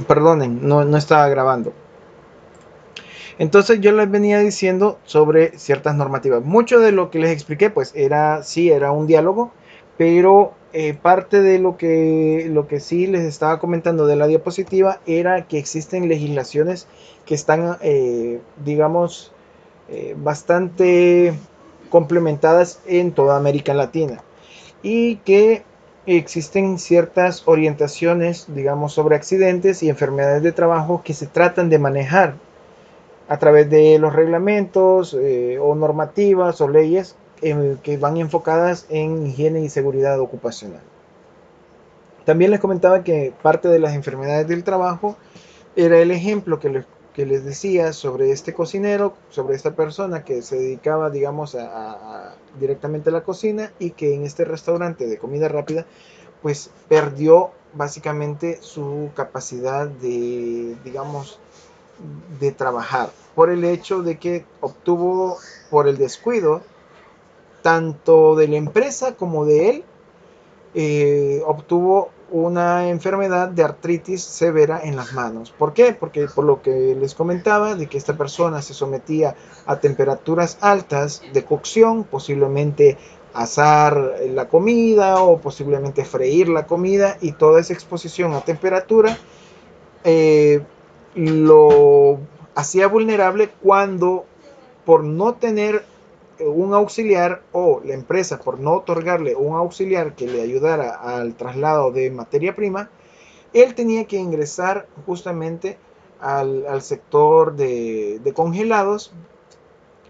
Perdonen, no estaba grabando. Entonces yo les venía diciendo sobre ciertas normativas. Mucho de lo que les expliqué, pues era un diálogo, pero parte de lo que sí les estaba comentando de la diapositiva era que existen legislaciones que están, digamos, bastante complementadas en toda América Latina y que existen ciertas orientaciones, digamos, sobre accidentes y enfermedades de trabajo que se tratan de manejar a través de los reglamentos o normativas o leyes que van enfocadas en higiene y seguridad ocupacional. También les comentaba que parte de las enfermedades del trabajo era el ejemplo que les decía sobre este cocinero, sobre esta persona que se dedicaba, digamos, directamente a la cocina y que en este restaurante de comida rápida, pues perdió básicamente su capacidad de, digamos, de trabajar por el hecho de que obtuvo por el descuido tanto de la empresa como de él, obtuvo una enfermedad de artritis severa en las manos. ¿Por qué? Porque por lo que les comentaba de que esta persona se sometía a temperaturas altas de cocción, posiblemente asar la comida o posiblemente freír la comida, y toda esa exposición a temperatura eh, lo hacía vulnerable cuando por no tener un auxiliar o la empresa por no otorgarle un auxiliar que le ayudara al traslado de materia prima, él tenía que ingresar justamente al sector de congelados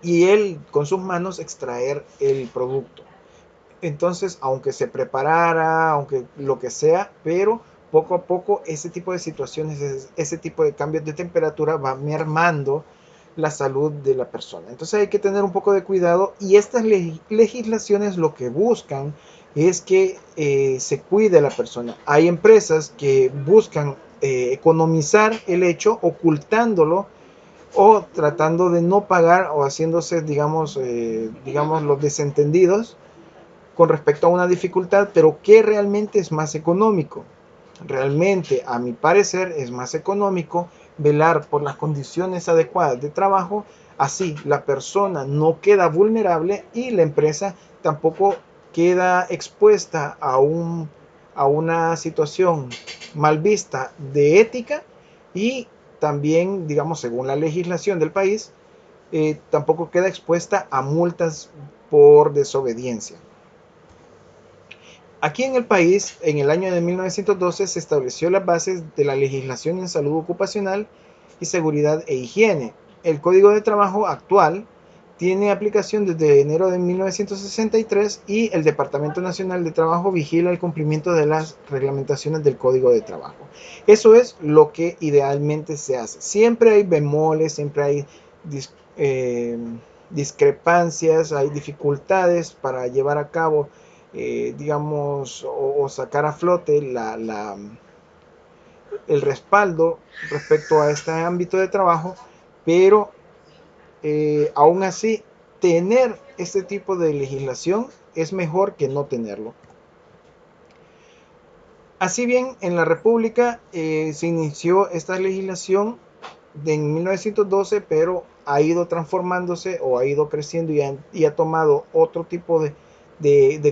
y él con sus manos extraer el producto. Entonces, aunque se preparara, aunque lo que sea, pero poco a poco ese tipo de situaciones, ese tipo de cambios de temperatura va mermando la salud de la persona. Entonces hay que tener un poco de cuidado y estas legislaciones lo que buscan es que se cuide a la persona. Hay empresas que buscan economizar el hecho ocultándolo o tratando de no pagar o haciéndose, digamos los desentendidos con respecto a una dificultad, pero ¿qué realmente es más económico? Realmente, a mi parecer, es más económico velar por las condiciones adecuadas de trabajo, así la persona no queda vulnerable y la empresa tampoco queda expuesta a una situación mal vista de ética y también, digamos, según la legislación del país, tampoco queda expuesta a multas por desobediencia. Aquí en el país, en el año de 1912, se estableció las bases de la legislación en salud ocupacional y seguridad e higiene. El Código de Trabajo actual tiene aplicación desde enero de 1963 y el Departamento Nacional de Trabajo vigila el cumplimiento de las reglamentaciones del Código de Trabajo. Eso es lo que idealmente se hace. Siempre hay bemoles, siempre hay dis eh, discrepancias, hay dificultades para llevar a cabo digamos, o sacar a flote el respaldo respecto a este ámbito de trabajo, pero aún así, tener este tipo de legislación es mejor que no tenerlo. Así bien, en la República se inició esta legislación en 1912, pero ha ido transformándose o ha ido creciendo y ha tomado otro tipo de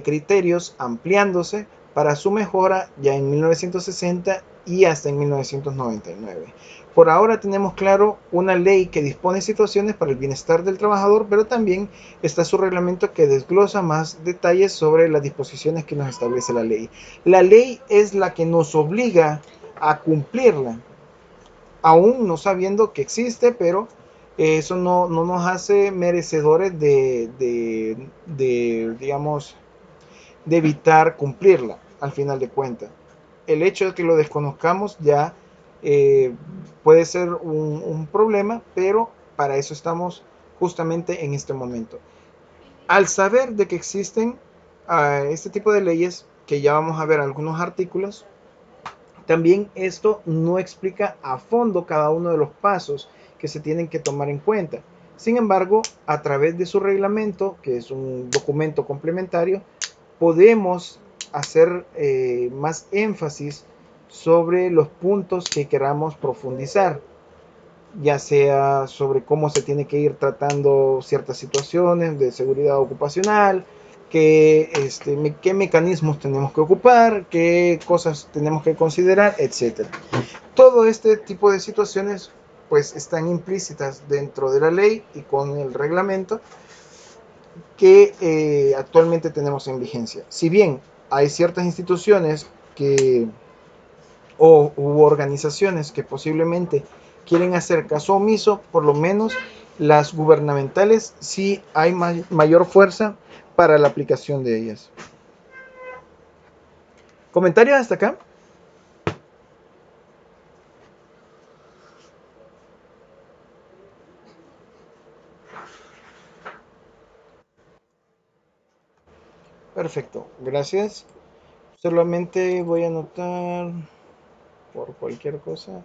criterios, ampliándose para su mejora ya en 1960 y hasta en 1999. Por ahora tenemos claro una ley que dispone situaciones para el bienestar del trabajador, pero también está su reglamento que desglosa más detalles sobre las disposiciones que nos establece la ley. La ley es la que nos obliga a cumplirla, aún no sabiendo que existe, pero eso no nos hace merecedores digamos, de evitar cumplirla al final de cuentas. El hecho de que lo desconozcamos ya eh, puede ser un problema, pero para eso estamos justamente en este momento. Al saber de que existen este tipo de leyes, que ya vamos a ver algunos artículos, también esto no explica a fondo cada uno de los pasos que se tienen que tomar en cuenta. Sin embargo, a través de su reglamento, que es un documento complementario, podemos hacer más énfasis sobre los puntos que queramos profundizar, ya sea sobre cómo se tiene que ir tratando ciertas situaciones de seguridad ocupacional, qué mecanismos tenemos que ocupar, qué cosas tenemos que considerar, etcétera. Todo este tipo de situaciones pues están implícitas dentro de la ley y con el reglamento que actualmente tenemos en vigencia. Si bien hay ciertas instituciones que u organizaciones que posiblemente quieren hacer caso omiso, por lo menos las gubernamentales sí hay mayor fuerza para la aplicación de ellas. ¿Comentarios hasta acá? Perfecto, gracias. Solamente voy a anotar por cualquier cosa.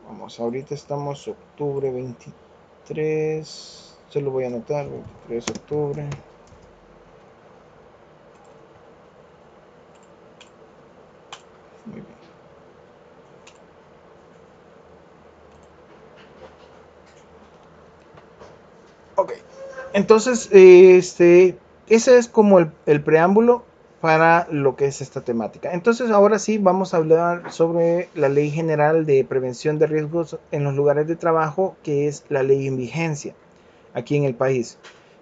Vamos, ahorita estamos octubre 23. Se lo voy a anotar, 23 de octubre. Muy bien. Ok, entonces, ese es como el preámbulo para lo que es esta temática. Entonces, ahora sí vamos a hablar sobre la Ley General de Prevención de Riesgos en los Lugares de Trabajo, que es la ley en vigencia aquí en el país.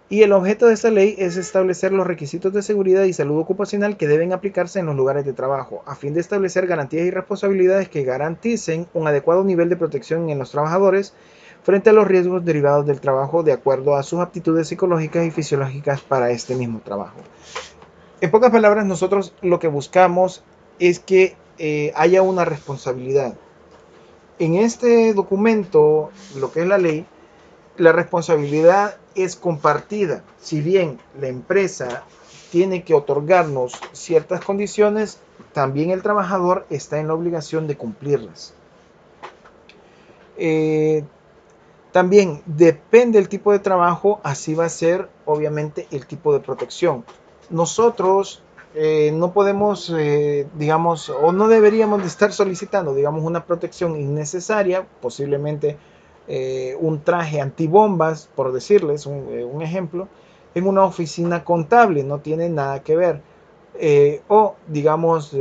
Y el objeto de esta ley es establecer los requisitos de seguridad y salud ocupacional que deben aplicarse en los lugares de trabajo, a fin de establecer garantías y responsabilidades que garanticen un adecuado nivel de protección en los trabajadores frente a los riesgos derivados del trabajo de acuerdo a sus aptitudes psicológicas y fisiológicas para este mismo trabajo. En pocas palabras, nosotros lo que buscamos es que haya una responsabilidad. En este documento, lo que es la responsabilidad es compartida. Si bien la empresa tiene que otorgarnos ciertas condiciones, también el trabajador está en la obligación de cumplirlas. Eh, También depende del tipo de trabajo, así va a ser obviamente el tipo de protección. Nosotros no podemos, digamos, o no deberíamos de estar solicitando, digamos, una protección innecesaria, posiblemente un traje antibombas, por decirles un ejemplo, en una oficina contable, no tiene nada que ver. O, digamos,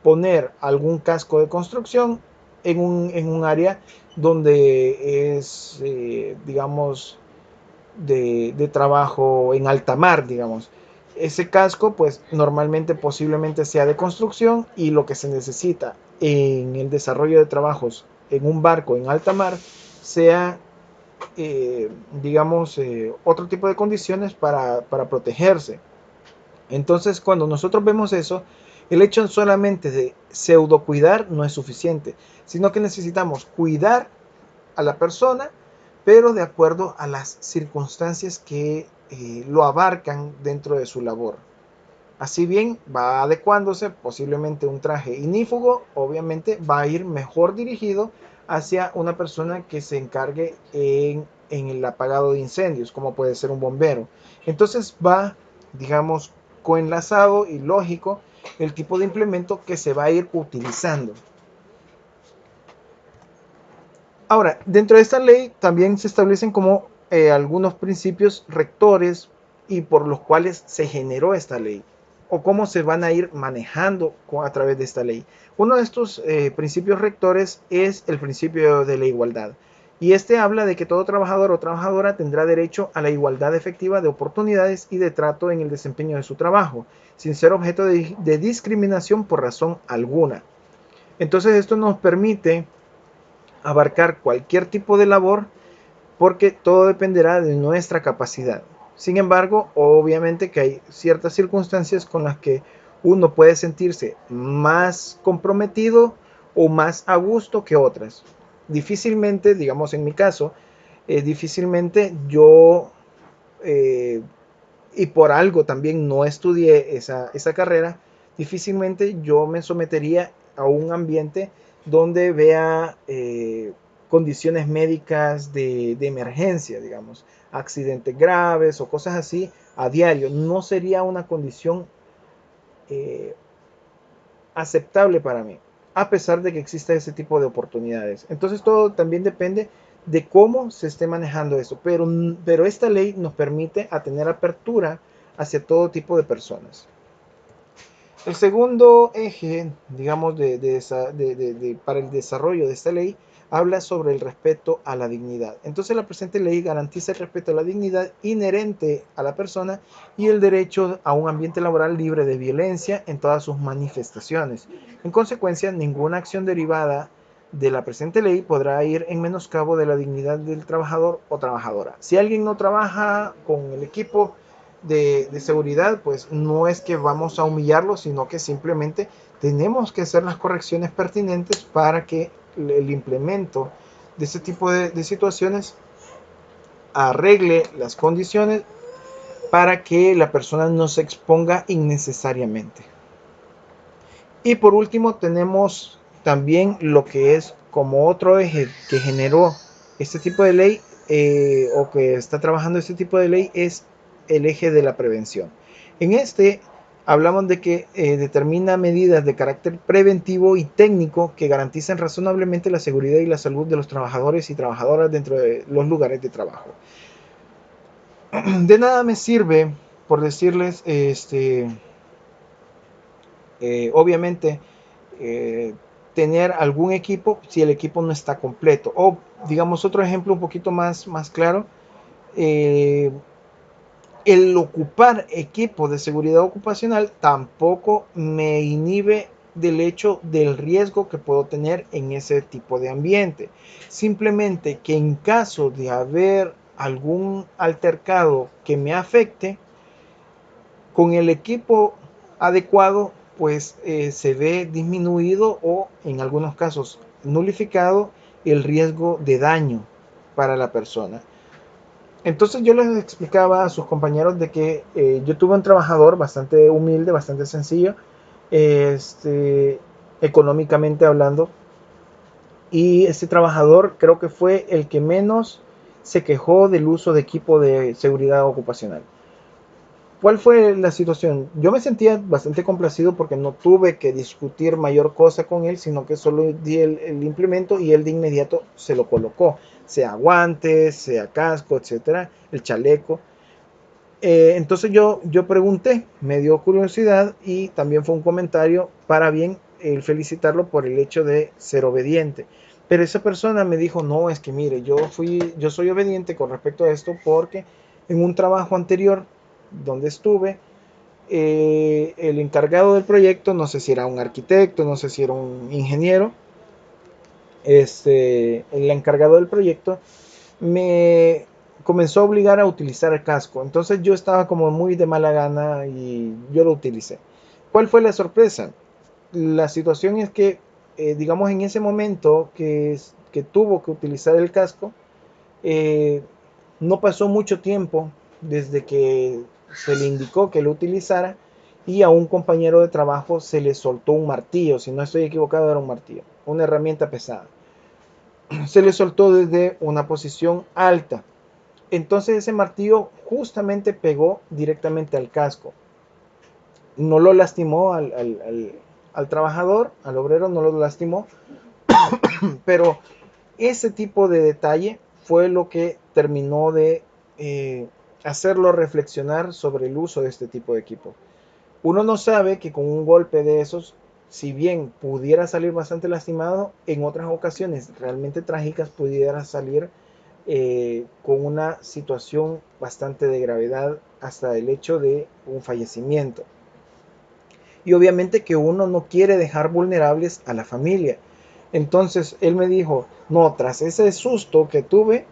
poner algún casco de construcción en un área donde es, digamos, de trabajo en alta mar, digamos. Ese casco, pues normalmente posiblemente sea de construcción y lo que se necesita en el desarrollo de trabajos en un barco en alta mar sea, digamos, otro tipo de condiciones para protegerse. Entonces, cuando nosotros vemos eso, el hecho solamente de pseudo cuidar no es suficiente, sino que necesitamos cuidar a la persona, pero de acuerdo a las circunstancias que lo abarcan dentro de su labor. Así bien, va adecuándose, posiblemente un traje inífugo, obviamente va a ir mejor dirigido hacia una persona que se encargue en el apagado de incendios, como puede ser un bombero. Entonces va, digamos, coenlazado y lógico el tipo de implemento que se va a ir utilizando. Ahora, dentro de esta ley también se establecen como algunos principios rectores y por los cuales se generó esta ley o cómo se van a ir manejando a través de esta ley. Uno de estos principios rectores es el principio de la igualdad. Y este habla de que todo trabajador o trabajadora tendrá derecho a la igualdad efectiva de oportunidades y de trato en el desempeño de su trabajo, sin ser objeto de discriminación por razón alguna. Entonces esto nos permite abarcar cualquier tipo de labor porque todo dependerá de nuestra capacidad. Sin embargo, obviamente que hay ciertas circunstancias con las que uno puede sentirse más comprometido o más a gusto que otras. Difícilmente, digamos en mi caso, difícilmente yo, eh, y por algo también no estudié esa carrera, difícilmente yo me sometería a un ambiente donde vea condiciones médicas de emergencia, digamos, accidentes graves o cosas así a diario. No sería una condición eh, aceptable para mí, a pesar de que exista ese tipo de oportunidades. Entonces todo también depende de cómo se esté manejando eso, pero esta ley nos permite a tener apertura hacia todo tipo de personas. El segundo eje, digamos, para el desarrollo de esta ley, habla sobre el respeto a la dignidad. Entonces la presente ley garantiza el respeto a la dignidad inherente a la persona y el derecho a un ambiente laboral libre de violencia en todas sus manifestaciones. En consecuencia, ninguna acción derivada de la presente ley podrá ir en menoscabo de la dignidad del trabajador o trabajadora. Si alguien no trabaja con el equipo de seguridad, pues no es que vamos a humillarlo, sino que simplemente tenemos que hacer las correcciones pertinentes para que el implemento de ese tipo de situaciones arregle las condiciones para que la persona no se exponga innecesariamente. Y por último tenemos también lo que es como otro eje que generó este tipo de ley, o que está trabajando este tipo de ley, es el eje de la prevención. En este hablamos de que determina medidas de carácter preventivo y técnico que garantizan razonablemente la seguridad y la salud de los trabajadores y trabajadoras dentro de los lugares de trabajo. De nada me sirve, por decirles, obviamente, eh, tener algún equipo si el equipo no está completo. O digamos otro ejemplo un poquito más claro, eh, el ocupar equipo de seguridad ocupacional tampoco me inhibe del hecho del riesgo que puedo tener en ese tipo de ambiente. Simplemente que en caso de haber algún altercado que me afecte, con el equipo adecuado, pues se ve disminuido o en algunos casos nulificado el riesgo de daño para la persona. Entonces yo les explicaba a sus compañeros de que yo tuve un trabajador bastante humilde, bastante sencillo, económicamente hablando, y ese trabajador creo que fue el que menos se quejó del uso de equipo de seguridad ocupacional. ¿Cuál fue la situación? Yo me sentía bastante complacido porque no tuve que discutir mayor cosa con él, sino que solo di el implemento y él de inmediato se lo colocó, sea guantes, sea casco, etcétera, el chaleco. Entonces yo pregunté, me dio curiosidad y también fue un comentario para bien el felicitarlo por el hecho de ser obediente. Pero esa persona me dijo, no, es que mire, yo soy obediente con respecto a esto porque en un trabajo anterior donde estuve, el encargado del proyecto, no sé si era un arquitecto, no sé si era un ingeniero, el encargado del proyecto me comenzó a obligar a utilizar el casco. Entonces yo estaba como muy de mala gana y yo lo utilicé. ¿Cuál fue la sorpresa? La situación es que, digamos, en ese momento que tuvo que utilizar el casco, eh, no pasó mucho tiempo desde que se le indicó que lo utilizara y a un compañero de trabajo se le soltó un martillo. Si no estoy equivocado, era un martillo, una herramienta pesada. Se le soltó desde una posición alta. Entonces ese martillo justamente pegó directamente al casco. No lo lastimó al trabajador, al obrero, no lo lastimó, pero ese tipo de detalle fue lo que terminó de hacerlo reflexionar sobre el uso de este tipo de equipo. Uno no sabe que con un golpe de esos, si bien pudiera salir bastante lastimado, en otras ocasiones realmente trágicas pudiera salir con una situación bastante de gravedad hasta el hecho de un fallecimiento. Y obviamente que uno no quiere dejar vulnerables a la familia. Entonces él me dijo, no, tras ese susto que tuve,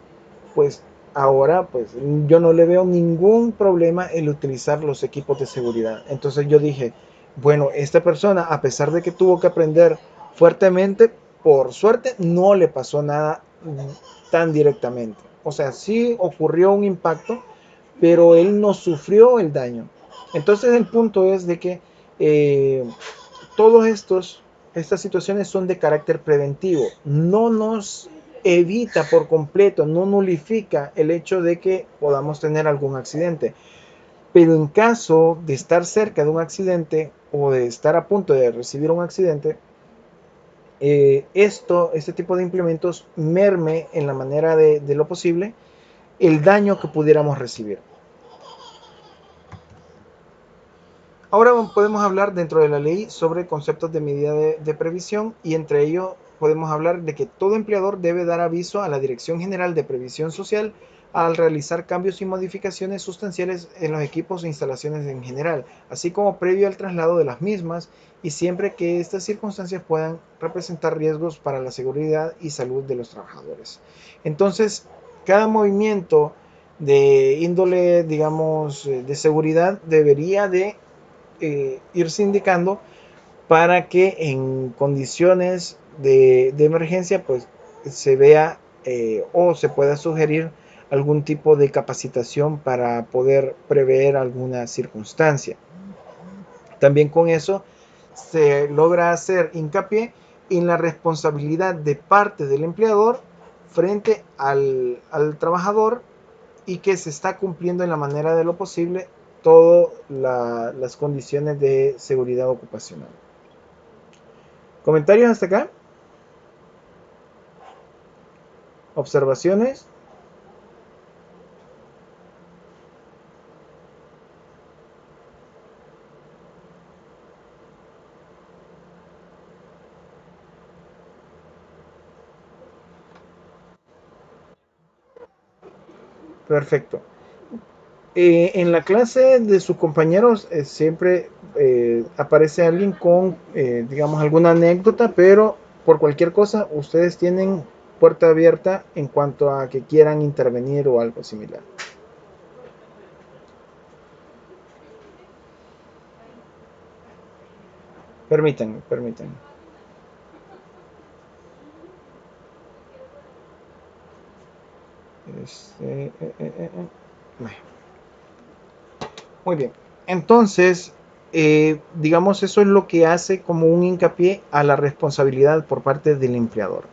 pues ahora pues yo no le veo ningún problema en utilizar los equipos de seguridad. Entonces yo dije, bueno, esta persona, a pesar de que tuvo que aprender fuertemente, por suerte no le pasó nada tan directamente. O sea, sí ocurrió un impacto, pero él no sufrió el daño. Entonces el punto es de que eh, todos estas situaciones son de carácter preventivo. No nos evita por completo, no nulifica el hecho de que podamos tener algún accidente. Pero en caso de estar cerca de un accidente o de estar a punto de recibir un accidente, este tipo de implementos merme en la manera de lo posible el daño que pudiéramos recibir. Ahora podemos hablar dentro de la ley sobre conceptos de medida de previsión, y entre ellos podemos hablar de que todo empleador debe dar aviso a la Dirección General de Previsión Social al realizar cambios y modificaciones sustanciales en los equipos e instalaciones en general, así como previo al traslado de las mismas, y siempre que estas circunstancias puedan representar riesgos para la seguridad y salud de los trabajadores. Entonces, cada movimiento de índole, digamos, de seguridad debería de irse indicando para que en condiciones de emergencia pues se vea o se pueda sugerir algún tipo de capacitación para poder prever alguna circunstancia. También con eso se logra hacer hincapié en la responsabilidad de parte del empleador frente al trabajador, y que se está cumpliendo en la manera de lo posible todas las condiciones de seguridad ocupacional. ¿Comentarios hasta acá? ¿Observaciones? Perfecto. En la clase de sus compañeros siempre aparece alguien con, digamos, alguna anécdota, pero por cualquier cosa ustedes tienen puerta abierta en cuanto a que quieran intervenir o algo similar. Permítanme, permítanme. Bueno, muy bien. Entonces, digamos, eso es lo que hace como un hincapié a la responsabilidad por parte del empleador.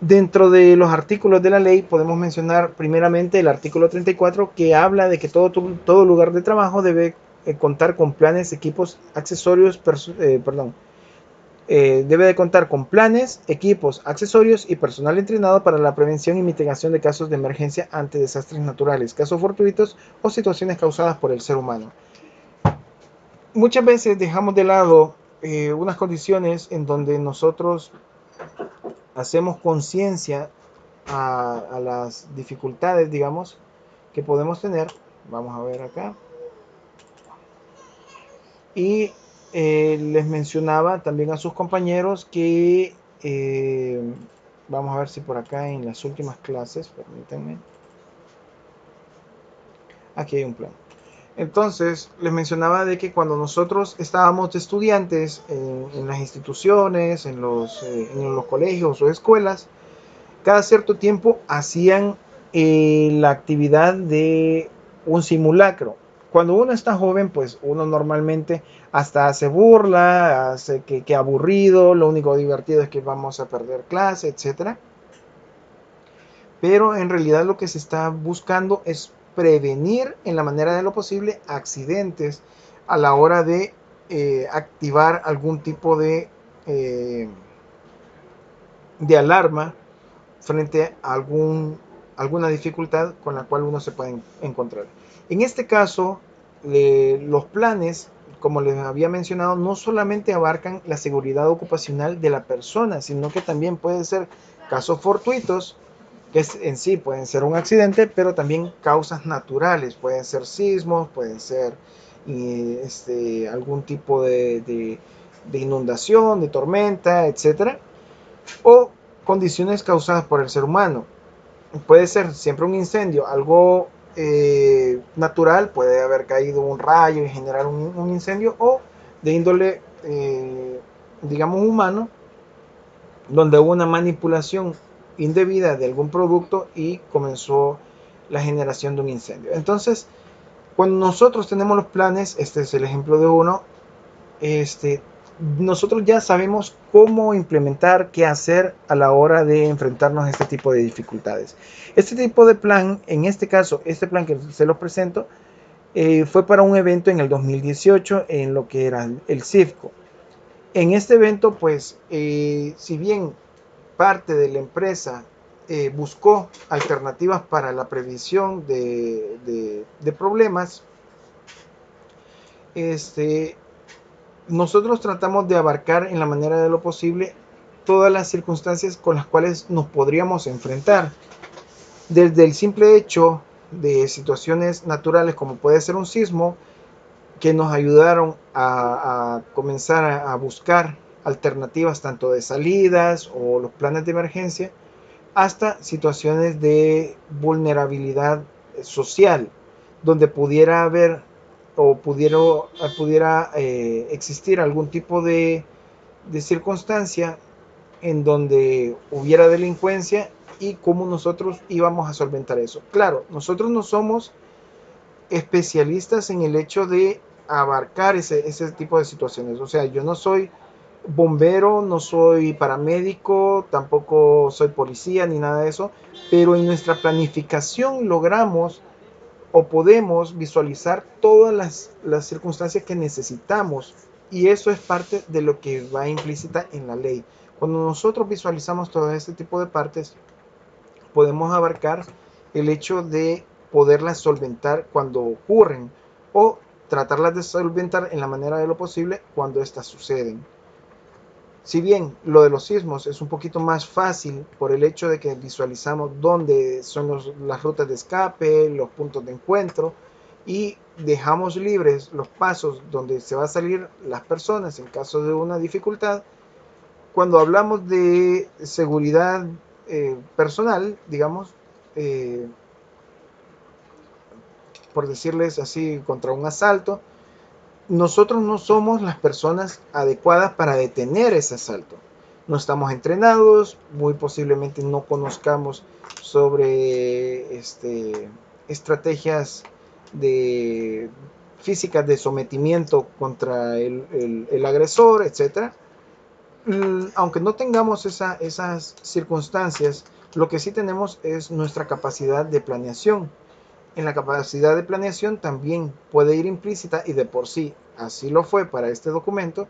Dentro de los artículos de la ley podemos mencionar primeramente el artículo 34, que habla de que todo lugar de trabajo debe contar con planes, equipos, accesorios, debe de contar con planes, equipos, accesorios y personal entrenado para la prevención y mitigación de casos de emergencia ante desastres naturales, casos fortuitos o situaciones causadas por el ser humano. Muchas veces dejamos de lado unas condiciones en donde nosotros hacemos conciencia a las dificultades, digamos, que podemos tener. Vamos a ver acá. Y les mencionaba también a sus compañeros que, vamos a ver si por acá en las últimas clases, permítanme, aquí hay un plan. Entonces, les mencionaba de que cuando nosotros estábamos de estudiantes en las instituciones, en los colegios o escuelas, cada cierto tiempo hacían la actividad de un simulacro. Cuando uno está joven, pues uno normalmente hasta hace burla, hace que aburrido, lo único divertido es que vamos a perder clase, etcétera. Pero en realidad lo que se está buscando es prevenir en la manera de lo posible accidentes a la hora de activar algún tipo eh, de alarma frente a alguna dificultad con la cual uno se puede encontrar. En este caso, los planes, como les había mencionado, no solamente abarcan la seguridad ocupacional de la persona, sino que también pueden ser casos fortuitos, que en sí pueden ser un accidente, pero también causas naturales, pueden ser sismos, pueden ser algún tipo de inundación, de tormenta, etcétera, o condiciones causadas por el ser humano. Puede ser siempre un incendio, algo natural, puede haber caído un rayo y generar un incendio, o de índole, digamos, humano, donde hubo una manipulación indebida de algún producto y comenzó la generación de un incendio. Entonces, cuando nosotros tenemos los planes, este es el ejemplo de uno, nosotros ya sabemos cómo implementar, qué hacer a la hora de enfrentarnos a este tipo de dificultades. Este tipo de plan, en este caso, este plan que se los presento, Fue para un evento en el 2018 en lo que era el CIFCO. En este evento, pues, si bien parte de la empresa buscó alternativas para la previsión de problemas, este, nosotros tratamos de abarcar en la manera de lo posible todas las circunstancias con las cuales nos podríamos enfrentar. Desde el simple hecho de situaciones naturales como puede ser un sismo, que nos ayudaron a comenzar a buscar alternativas tanto de salidas o los planes de emergencia, hasta situaciones de vulnerabilidad social, donde pudiera haber o pudiera existir algún tipo de circunstancia en donde hubiera delincuencia y cómo nosotros íbamos a solventar eso. Claro, nosotros no somos especialistas en el hecho de abarcar ese tipo de situaciones. O sea, yo no soy bombero, no soy paramédico, tampoco soy policía ni nada de eso, pero en nuestra planificación logramos o podemos visualizar todas las circunstancias que necesitamos y eso es parte de lo que va implícita en la ley. Cuando nosotros visualizamos todo este tipo de partes, podemos abarcar el hecho de poderlas solventar cuando ocurren o tratarlas de solventar en la manera de lo posible cuando éstas suceden. Si bien lo de los sismos es un poquito más fácil por el hecho de que visualizamos dónde son las rutas de escape, los puntos de encuentro y dejamos libres los pasos donde se va a salir las personas en caso de una dificultad, cuando hablamos de seguridad personal, digamos, eh, por decirles así, contra un asalto, nosotros no somos las personas adecuadas para detener ese asalto. No estamos entrenados, muy posiblemente no conozcamos sobre estrategias de físicas de sometimiento contra el agresor, etcétera. Aunque no tengamos esas circunstancias, lo que sí tenemos es nuestra capacidad de planeación. En la capacidad de planeación también puede ir implícita, y de por sí así lo fue para este documento,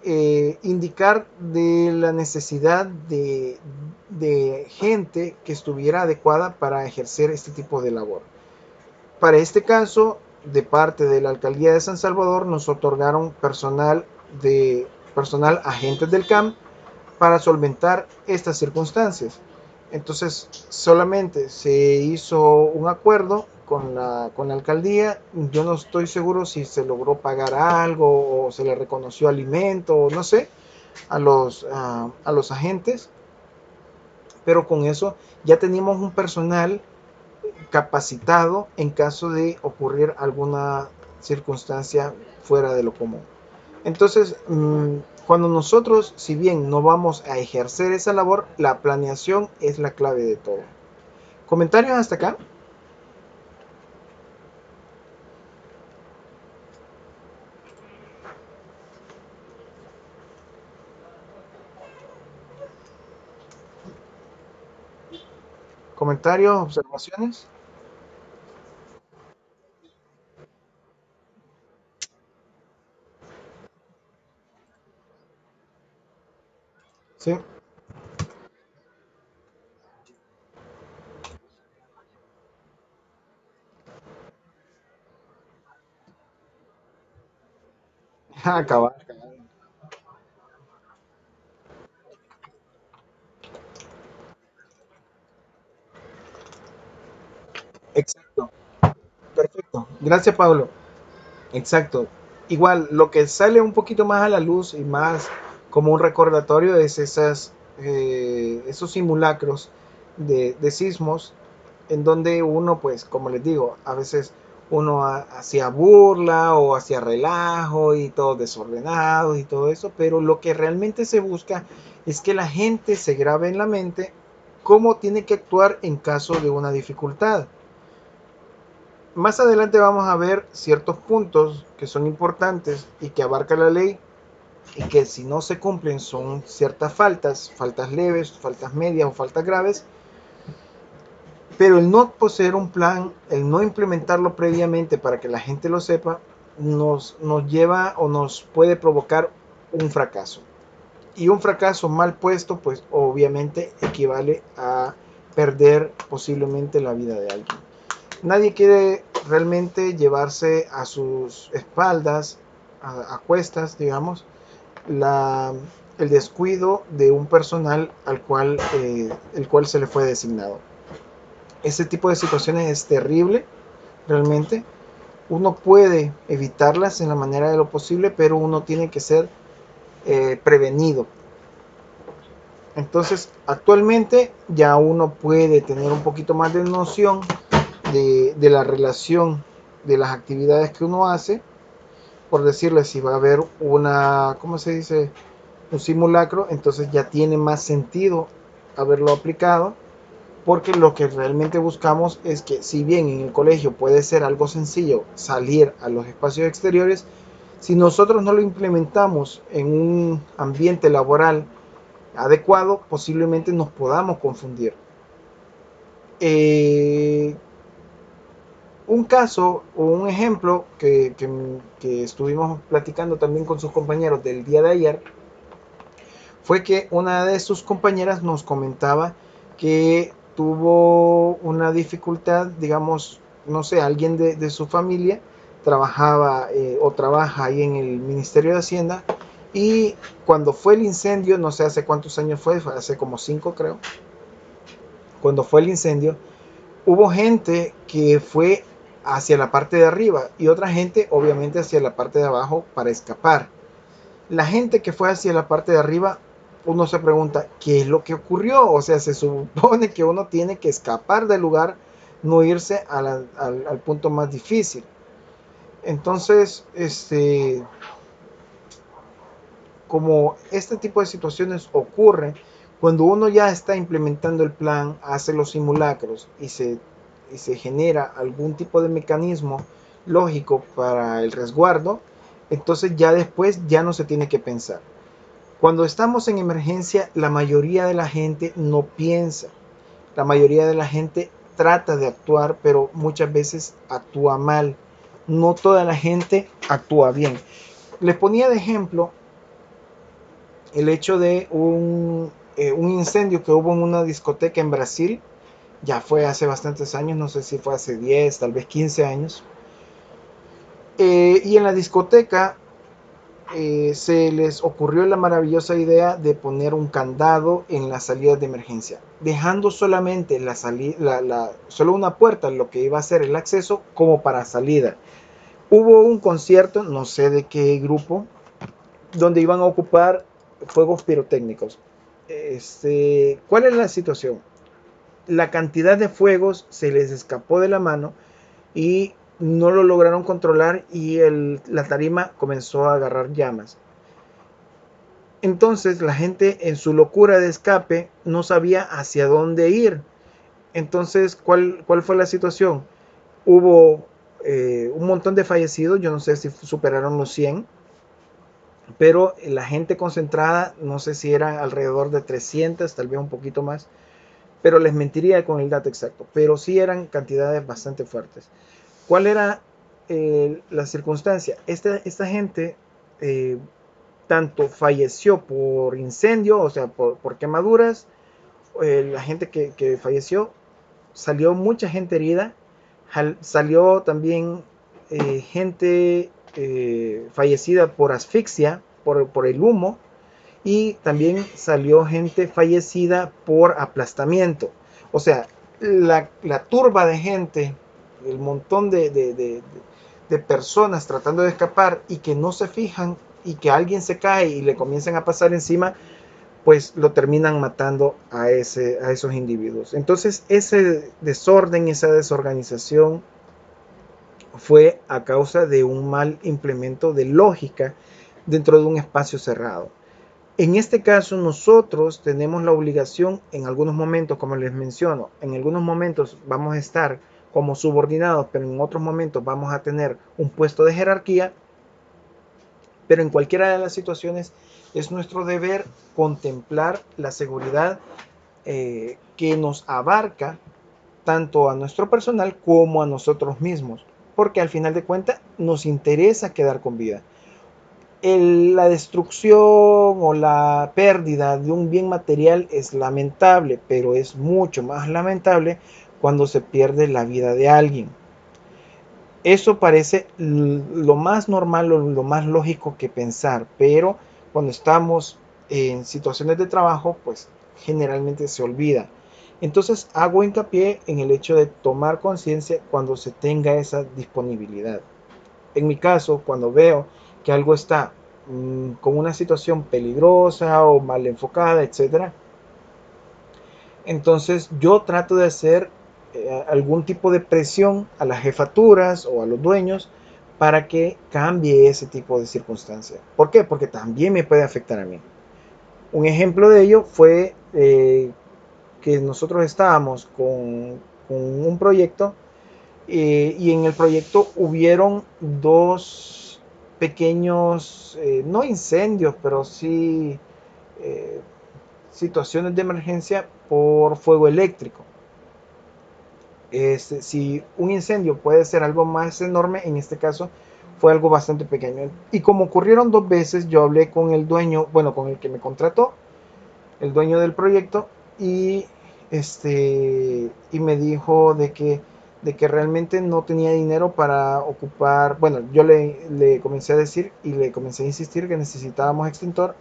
indicar de la necesidad de gente que estuviera adecuada para ejercer este tipo de labor. Para este caso, de parte de la Alcaldía de San Salvador, nos otorgaron personal agentes del CAM para solventar estas circunstancias. Entonces, solamente se hizo un acuerdo con la alcaldía. Yo no estoy seguro si se logró pagar algo o se le reconoció alimento, o no sé, a los agentes, pero con eso ya teníamos un personal capacitado en caso de ocurrir alguna circunstancia fuera de lo común. Entonces, cuando nosotros, si bien no vamos a ejercer esa labor, la planeación es la clave de todo. ¿Comentarios hasta acá? ¿Comentarios, observaciones? Sí. Acabar. Exacto. Perfecto. Gracias, Pablo. Exacto. Igual, lo que sale un poquito más a la luz y más como un recordatorio es esos simulacros de sismos en donde uno, pues, como les digo, a veces uno hacía burla o hacía relajo y todos desordenados y todo eso, pero lo que realmente se busca es que la gente se grabe en la mente cómo tiene que actuar en caso de una dificultad. Más adelante vamos a ver ciertos puntos que son importantes y que abarca la ley y que si no se cumplen son ciertas faltas, faltas leves, faltas medias o faltas graves, Pero el no poseer un plan, el no implementarlo previamente para que la gente lo sepa, nos lleva o nos puede provocar un fracaso. Y un fracaso mal puesto, pues obviamente equivale a perder posiblemente la vida de alguien. Nadie quiere realmente llevarse a sus espaldas, a cuestas, digamos, la, el descuido de un personal al cual, el cual se le fue designado. Ese tipo de situaciones es terrible, realmente. Uno puede evitarlas en la manera de lo posible, pero uno tiene que ser prevenido. Entonces, actualmente ya uno puede tener un poquito más de noción de la relación de las actividades que uno hace. Por decirle, si va a haber una, ¿cómo se dice? Un simulacro, entonces ya tiene más sentido haberlo aplicado, porque lo que realmente buscamos es que, si bien en el colegio puede ser algo sencillo salir a los espacios exteriores, si nosotros no lo implementamos en un ambiente laboral adecuado, posiblemente nos podamos confundir. Eh, un caso o un ejemplo que estuvimos platicando también con sus compañeros del día de ayer fue que una de sus compañeras nos comentaba que tuvo una dificultad, digamos, no sé, alguien de su familia trabajaba o trabaja ahí en el Ministerio de Hacienda, y cuando fue el incendio, no sé hace cuántos años fue hace como 5 creo, cuando fue el incendio, hubo gente que fue hacia la parte de arriba y otra gente obviamente hacia la parte de abajo para escapar. La gente que fue hacia la parte de arriba, uno se pregunta, ¿qué es lo que ocurrió? O sea, se supone que uno tiene que escapar del lugar, no irse al punto más difícil. Entonces, como este tipo de situaciones ocurre, cuando uno ya está implementando el plan, hace los simulacros y se genera algún tipo de mecanismo lógico para el resguardo, entonces ya después ya no se tiene que pensar. Cuando estamos en emergencia, la mayoría de la gente no piensa. La mayoría de la gente trata de actuar, pero muchas veces actúa mal. No toda la gente actúa bien. Les ponía de ejemplo el hecho de un incendio que hubo en una discoteca en Brasil. Ya fue hace bastantes años, no sé si fue hace 10, tal vez 15 años. Y en la discoteca se les ocurrió la maravillosa idea de poner un candado en las salidas de emergencia, dejando solamente solo una puerta, lo que iba a ser el acceso, como para salida. Hubo un concierto, no sé de qué grupo, donde iban a ocupar fuegos pirotécnicos. ¿Cuál es la situación? La cantidad de fuegos se les escapó de la mano y no lo lograron controlar, y la tarima comenzó a agarrar llamas. Entonces la gente, en su locura de escape, no sabía hacia dónde ir. Entonces, ¿cuál fue la situación? Hubo un montón de fallecidos, yo no sé si superaron los 100, pero la gente concentrada, no sé si era alrededor de 300, tal vez un poquito más, pero les mentiría con el dato exacto, pero sí eran cantidades bastante fuertes. ¿Cuál era la circunstancia? Esta gente eh, tanto falleció por incendio, o sea, por quemaduras, la gente que falleció, salió mucha gente herida, salió también gente fallecida por asfixia, por el humo, y también salió gente fallecida por aplastamiento. O sea, la turba de gente, el montón de personas tratando de escapar y que no se fijan, y que alguien se cae y le comienzan a pasar encima, pues lo terminan matando a esos individuos. Entonces, ese desorden, esa desorganización fue a causa de un mal implemento de lógica dentro de un espacio cerrado. En este caso, nosotros tenemos la obligación, en algunos momentos, como les menciono, en algunos momentos vamos a estar como subordinados, pero en otros momentos vamos a tener un puesto de jerarquía. Pero en cualquiera de las situaciones es nuestro deber contemplar la seguridad que nos abarca tanto a nuestro personal como a nosotros mismos, porque al final de cuentas nos interesa quedar con vida. La destrucción o la pérdida de un bien material es lamentable, pero es mucho más lamentable cuando se pierde la vida de alguien. Eso parece lo más normal o lo más lógico que pensar, pero cuando estamos en situaciones de trabajo, pues generalmente se olvida. Entonces hago hincapié en el hecho de tomar conciencia cuando se tenga esa disponibilidad. En mi caso, cuando veo que algo está con una situación peligrosa o mal enfocada, etcétera, entonces yo trato de hacer algún tipo de presión a las jefaturas o a los dueños para que cambie ese tipo de circunstancias. ¿Por qué? Porque también me puede afectar a mí. Un ejemplo de ello fue que nosotros estábamos con un proyecto y en el proyecto hubieron dos pequeños, no incendios, pero sí eh, situaciones de emergencia por fuego eléctrico. Si un incendio puede ser algo más enorme, en este caso fue algo bastante pequeño. Y como ocurrieron dos veces, yo hablé con el dueño, bueno, con el que me contrató, el dueño del proyecto, y y me dijo de que realmente no tenía dinero para ocupar. Bueno, yo le comencé a decir y le comencé a insistir que necesitábamos extintor,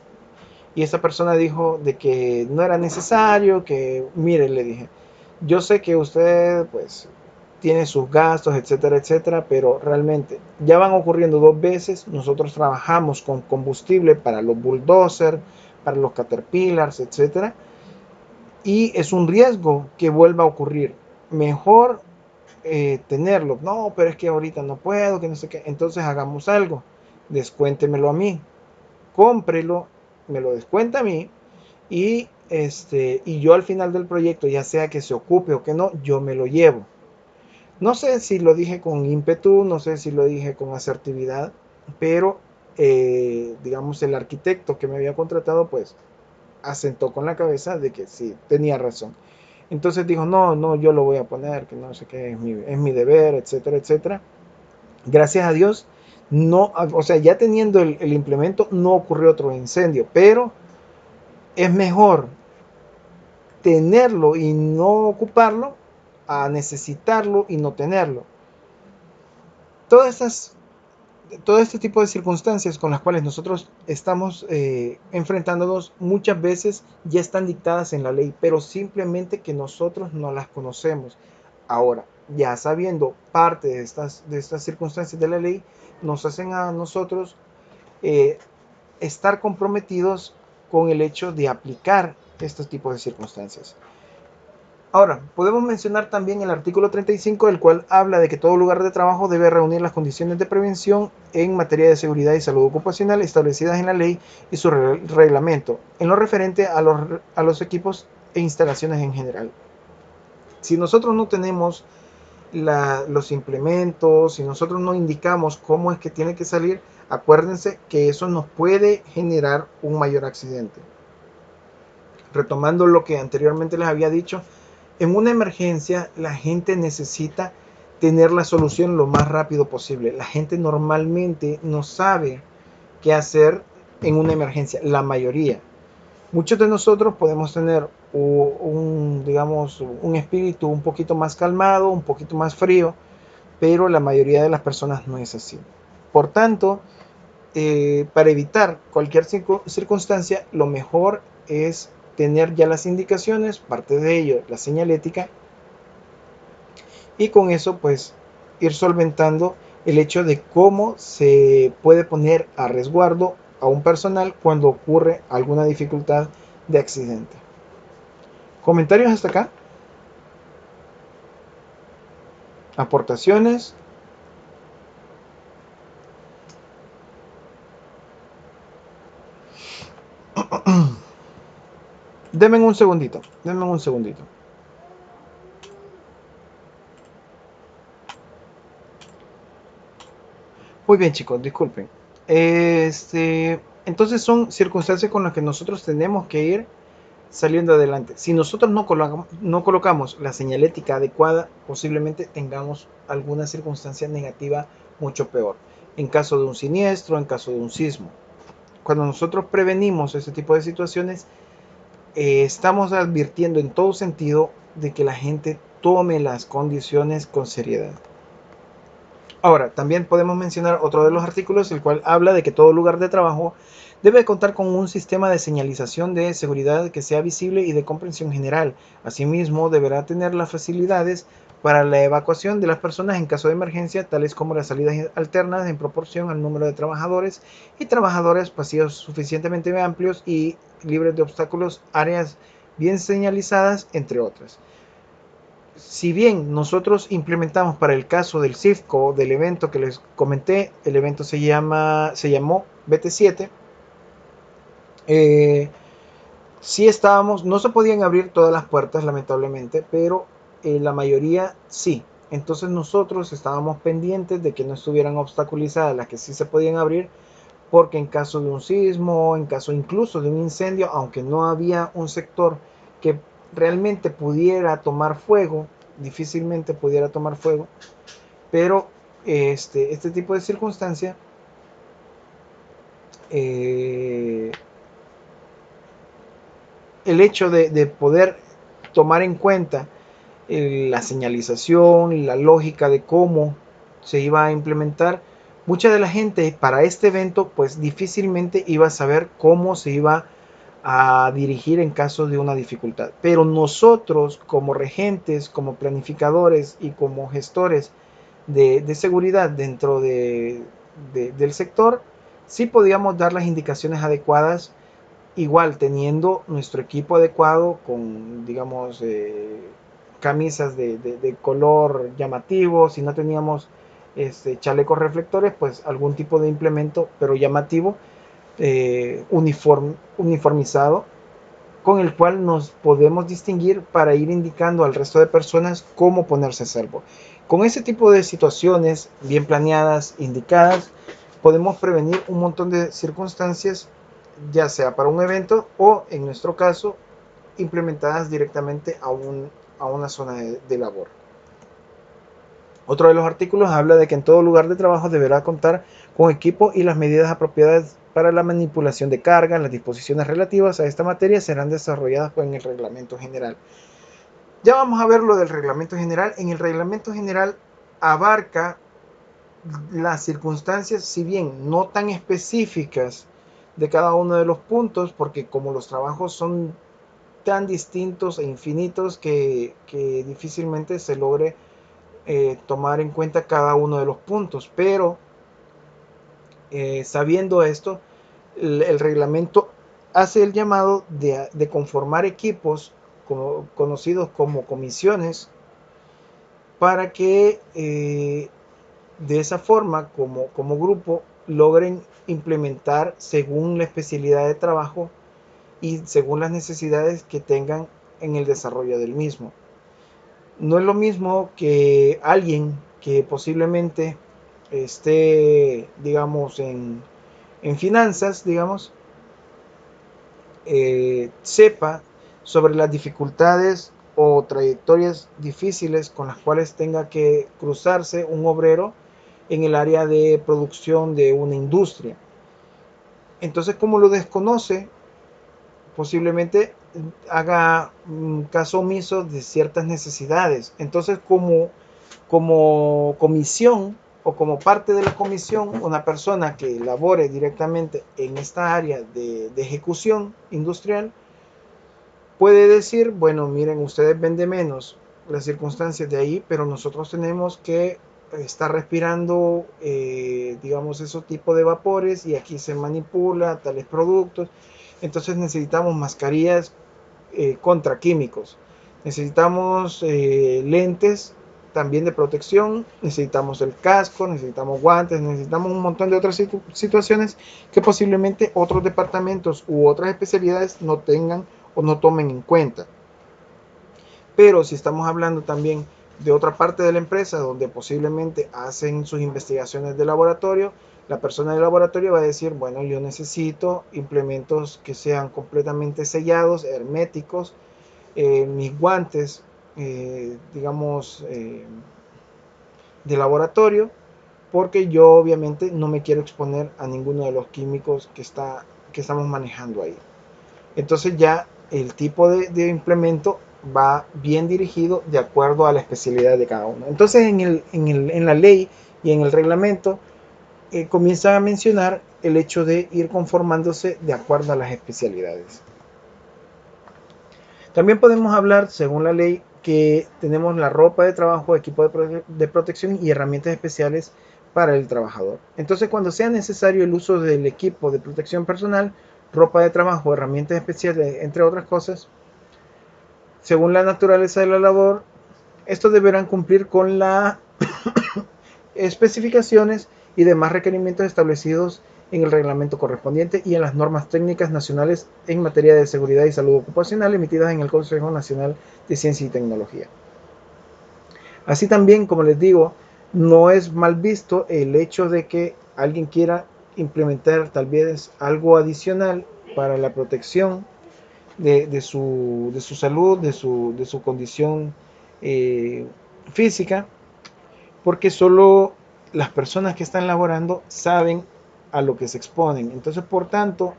y esa persona dijo de que no era necesario, que mire, le dije, yo sé que usted pues tiene sus gastos, etcétera, etcétera, pero realmente ya van ocurriendo dos veces. Nosotros trabajamos con combustible para los bulldozers, para los caterpillars, etcétera, y es un riesgo que vuelva a ocurrir. Mejor tenerlo. No, pero es que ahorita no puedo, que no sé qué. Entonces hagamos algo. Descuéntemelo a mí. Cómprelo, me lo descuenta a mí y yo al final del proyecto, ya sea que se ocupe o que no, yo me lo llevo. No sé si lo dije con ímpetu, no sé si lo dije con asertividad, pero digamos el arquitecto que me había contratado pues asentó con la cabeza de que sí, tenía razón. Entonces dijo, no, no, yo lo voy a poner, que no sé qué, es mi deber, etcétera, etcétera. Gracias a Dios, no, o sea, ya teniendo el implemento, no ocurrió otro incendio, pero es mejor tenerlo y no ocuparlo a necesitarlo y no tenerlo. Todas estas, todo este tipo de circunstancias con las cuales nosotros estamos enfrentándonos muchas veces ya están dictadas en la ley, pero simplemente que nosotros no las conocemos. Ahora, ya sabiendo parte de estas circunstancias de la ley, nos hacen a nosotros eh, estar comprometidos con el hecho de aplicar estos tipos de circunstancias. Ahora, podemos mencionar también el artículo 35, el cual habla de que todo lugar de trabajo debe reunir las condiciones de prevención en materia de seguridad y salud ocupacional establecidas en la ley y su reglamento, en lo referente a los equipos e instalaciones en general. Si nosotros no tenemos los implementos, si nosotros no indicamos cómo es que tiene que salir, acuérdense que eso nos puede generar un mayor accidente. Retomando lo que anteriormente les había dicho, en una emergencia la gente necesita tener la solución lo más rápido posible. La gente normalmente no sabe qué hacer en una emergencia, la mayoría. Muchos de nosotros podemos tener digamos, un espíritu un poquito más calmado, un poquito más frío, pero la mayoría de las personas no es así. Por tanto, para evitar cualquier circunstancia, lo mejor es tener ya las indicaciones, parte de ello la señalética, y con eso pues ir solventando el hecho de cómo se puede poner a resguardo a un personal cuando ocurre alguna dificultad de accidente. ¿Comentarios hasta acá? ¿Aportaciones? Denme un segundito, denme un segundito. Muy bien, chicos, disculpen. Entonces son circunstancias con las que nosotros tenemos que ir saliendo adelante. Si nosotros no colocamos la señalética adecuada, posiblemente tengamos alguna circunstancia negativa mucho peor. En caso de un siniestro, en caso de un sismo. Cuando nosotros prevenimos ese tipo de situaciones, estamos advirtiendo en todo sentido de que la gente tome las condiciones con seriedad. Ahora, también podemos mencionar otro de los artículos, el cual habla de que todo lugar de trabajo debe contar con un sistema de señalización de seguridad que sea visible y de comprensión general. Asimismo, deberá tener las facilidades para la evacuación de las personas en caso de emergencia, tales como las salidas alternas en proporción al número de trabajadores y trabajadores, pasillos suficientemente amplios y libres de obstáculos, áreas bien señalizadas, entre otras. Si bien nosotros implementamos para el caso del CIFCO, del evento que les comenté, el evento se llamó BT7, sí estábamos, no se podían abrir todas las puertas lamentablemente, pero la mayoría sí. Entonces nosotros estábamos pendientes de que no estuvieran obstaculizadas las que sí se podían abrir, porque en caso de un sismo, en caso incluso de un incendio, aunque no había un sector que realmente pudiera tomar fuego, difícilmente pudiera tomar fuego, pero este tipo de circunstancia eh, el hecho de poder tomar en cuenta la señalización, la lógica de cómo se iba a implementar, mucha de la gente para este evento pues difícilmente iba a saber cómo se iba a dirigir en caso de una dificultad. Pero nosotros como regentes, como planificadores y como gestores de seguridad dentro del sector, sí podíamos dar las indicaciones adecuadas, igual teniendo nuestro equipo adecuado con, digamos, camisas de color llamativo. Si no teníamos chalecos reflectores, pues algún tipo de implemento, pero llamativo, uniformizado, con el cual nos podemos distinguir para ir indicando al resto de personas cómo ponerse a salvo. Con ese tipo de situaciones bien planeadas, indicadas, podemos prevenir un montón de circunstancias, ya sea para un evento o, en nuestro caso, implementadas directamente a una zona de labor. Otro de los artículos habla de que en todo lugar de trabajo deberá contar con equipo y las medidas apropiadas para la manipulación de carga. Las disposiciones relativas a esta materia serán desarrolladas en el reglamento general. Ya vamos a ver lo del reglamento general. En el reglamento general abarca las circunstancias, si bien no tan específicas de cada uno de los puntos, porque como los trabajos son tan distintos e infinitos que difícilmente se logre tomar en cuenta cada uno de los puntos, pero sabiendo esto, el reglamento hace el llamado de conformar equipos conocidos como comisiones para que de esa forma, como grupo, logren implementar según la especialidad de trabajo y según las necesidades que tengan en el desarrollo del mismo. No es lo mismo que alguien que posiblemente esté, digamos, en finanzas, digamos, sepa sobre las dificultades o trayectorias difíciles con las cuales tenga que cruzarse un obrero en el área de producción de una industria. Entonces, como lo desconoce, posiblemente haga caso omiso de ciertas necesidades. Entonces, como comisión o como parte de la comisión, una persona que labore directamente en esta área de ejecución industrial puede decir, bueno, miren, ustedes venden menos las circunstancias de ahí, pero nosotros tenemos que estar respirando, digamos, esos tipos de vapores y aquí se manipula tales productos. Entonces necesitamos mascarillas contra químicos. Necesitamos lentes también de protección, necesitamos el casco, necesitamos guantes, necesitamos un montón de otras situaciones que posiblemente otros departamentos u otras especialidades no tengan o no tomen en cuenta. Pero si estamos hablando también de otra parte de la empresa donde posiblemente hacen sus investigaciones de laboratorio, La persona del laboratorio va a decir, bueno, yo necesito implementos que sean completamente sellados, herméticos, mis guantes, digamos, de laboratorio, porque yo obviamente no me quiero exponer a ninguno de los químicos que estamos manejando ahí. Entonces ya el tipo de implemento va bien dirigido de acuerdo a la especialidad de cada uno. Entonces en la ley y en el reglamento comienza a mencionar el hecho de ir conformándose de acuerdo a las especialidades. También podemos hablar, según la ley, que tenemos la ropa de trabajo, equipo de protección y herramientas especiales para el trabajador. Entonces, cuando sea necesario el uso del equipo de protección personal, ropa de trabajo, herramientas especiales, entre otras cosas, según la naturaleza de la labor, estos deberán cumplir con las especificaciones y demás requerimientos establecidos en el reglamento correspondiente y en las normas técnicas nacionales en materia de seguridad y salud ocupacional emitidas en el Consejo Nacional de Ciencia y Tecnología. Así también, como les digo, no es mal visto el hecho de que alguien quiera implementar tal vez algo adicional para la protección de su salud, de su condición eh, física, porque solo las personas que están laborando saben a lo que se exponen. Entonces, por tanto,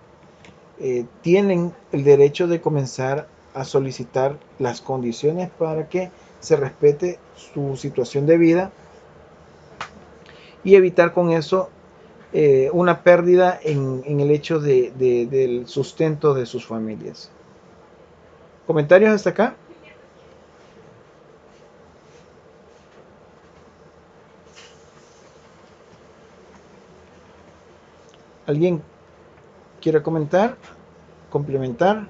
tienen el derecho de comenzar a solicitar las condiciones para que se respete su situación de vida y evitar con eso una pérdida en el hecho del sustento de sus familias. ¿Comentarios hasta acá? ¿Alguien quiere comentar? ¿Complementar?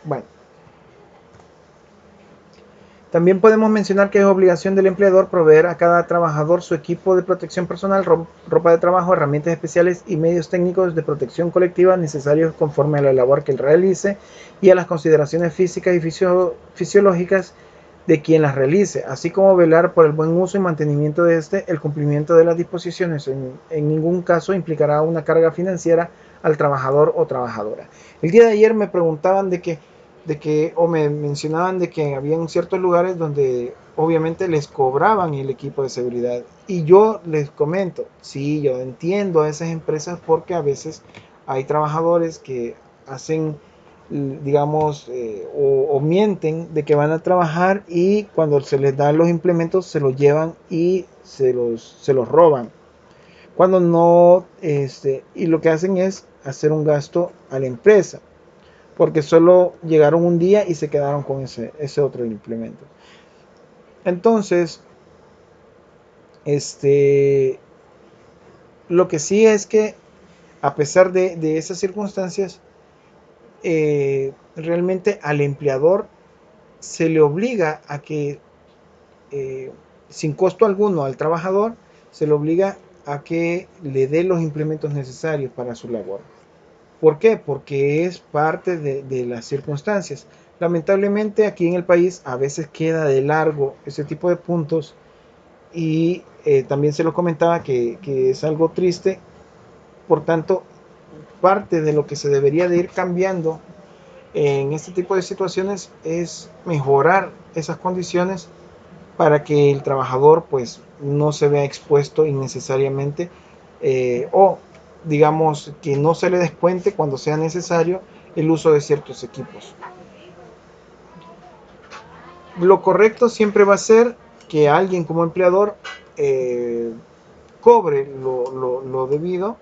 Bueno, también podemos mencionar que es obligación del empleador proveer a cada trabajador su equipo de protección personal, ropa de trabajo, herramientas especiales y medios técnicos de protección colectiva necesarios conforme a la labor que él realice y a las consideraciones físicas y fisiológicas de quien las realice, así como velar por el buen uso y mantenimiento de este. El cumplimiento de las disposiciones en ningún caso implicará una carga financiera al trabajador o trabajadora. El día de ayer me preguntaban o me mencionaban de que habían ciertos lugares donde obviamente les cobraban el equipo de seguridad. Y yo les comento, sí, yo entiendo a esas empresas porque a veces hay trabajadores que hacen, digamos, o mienten de que van a trabajar y cuando se les dan los implementos se los llevan y se los roban. Cuando no, y lo que hacen es hacer un gasto a la empresa porque solo llegaron un día y se quedaron con ese otro implemento. Entonces, este, lo que sí es que a pesar de esas circunstancias, realmente al empleador se le obliga a que, eh, sin costo alguno al trabajador, se le obliga a que le dé los implementos necesarios para su labor. ¿Por qué? Porque es parte de las circunstancias. Lamentablemente aquí en el país a veces queda de largo ese tipo de puntos y también se lo comentaba que es algo triste. Por tanto, parte de lo que se debería de ir cambiando en este tipo de situaciones es mejorar esas condiciones para que el trabajador pues no se vea expuesto innecesariamente o digamos que no se le descuente cuando sea necesario el uso de ciertos equipos. Lo correcto siempre va a ser que alguien como empleador eh, cobre lo debido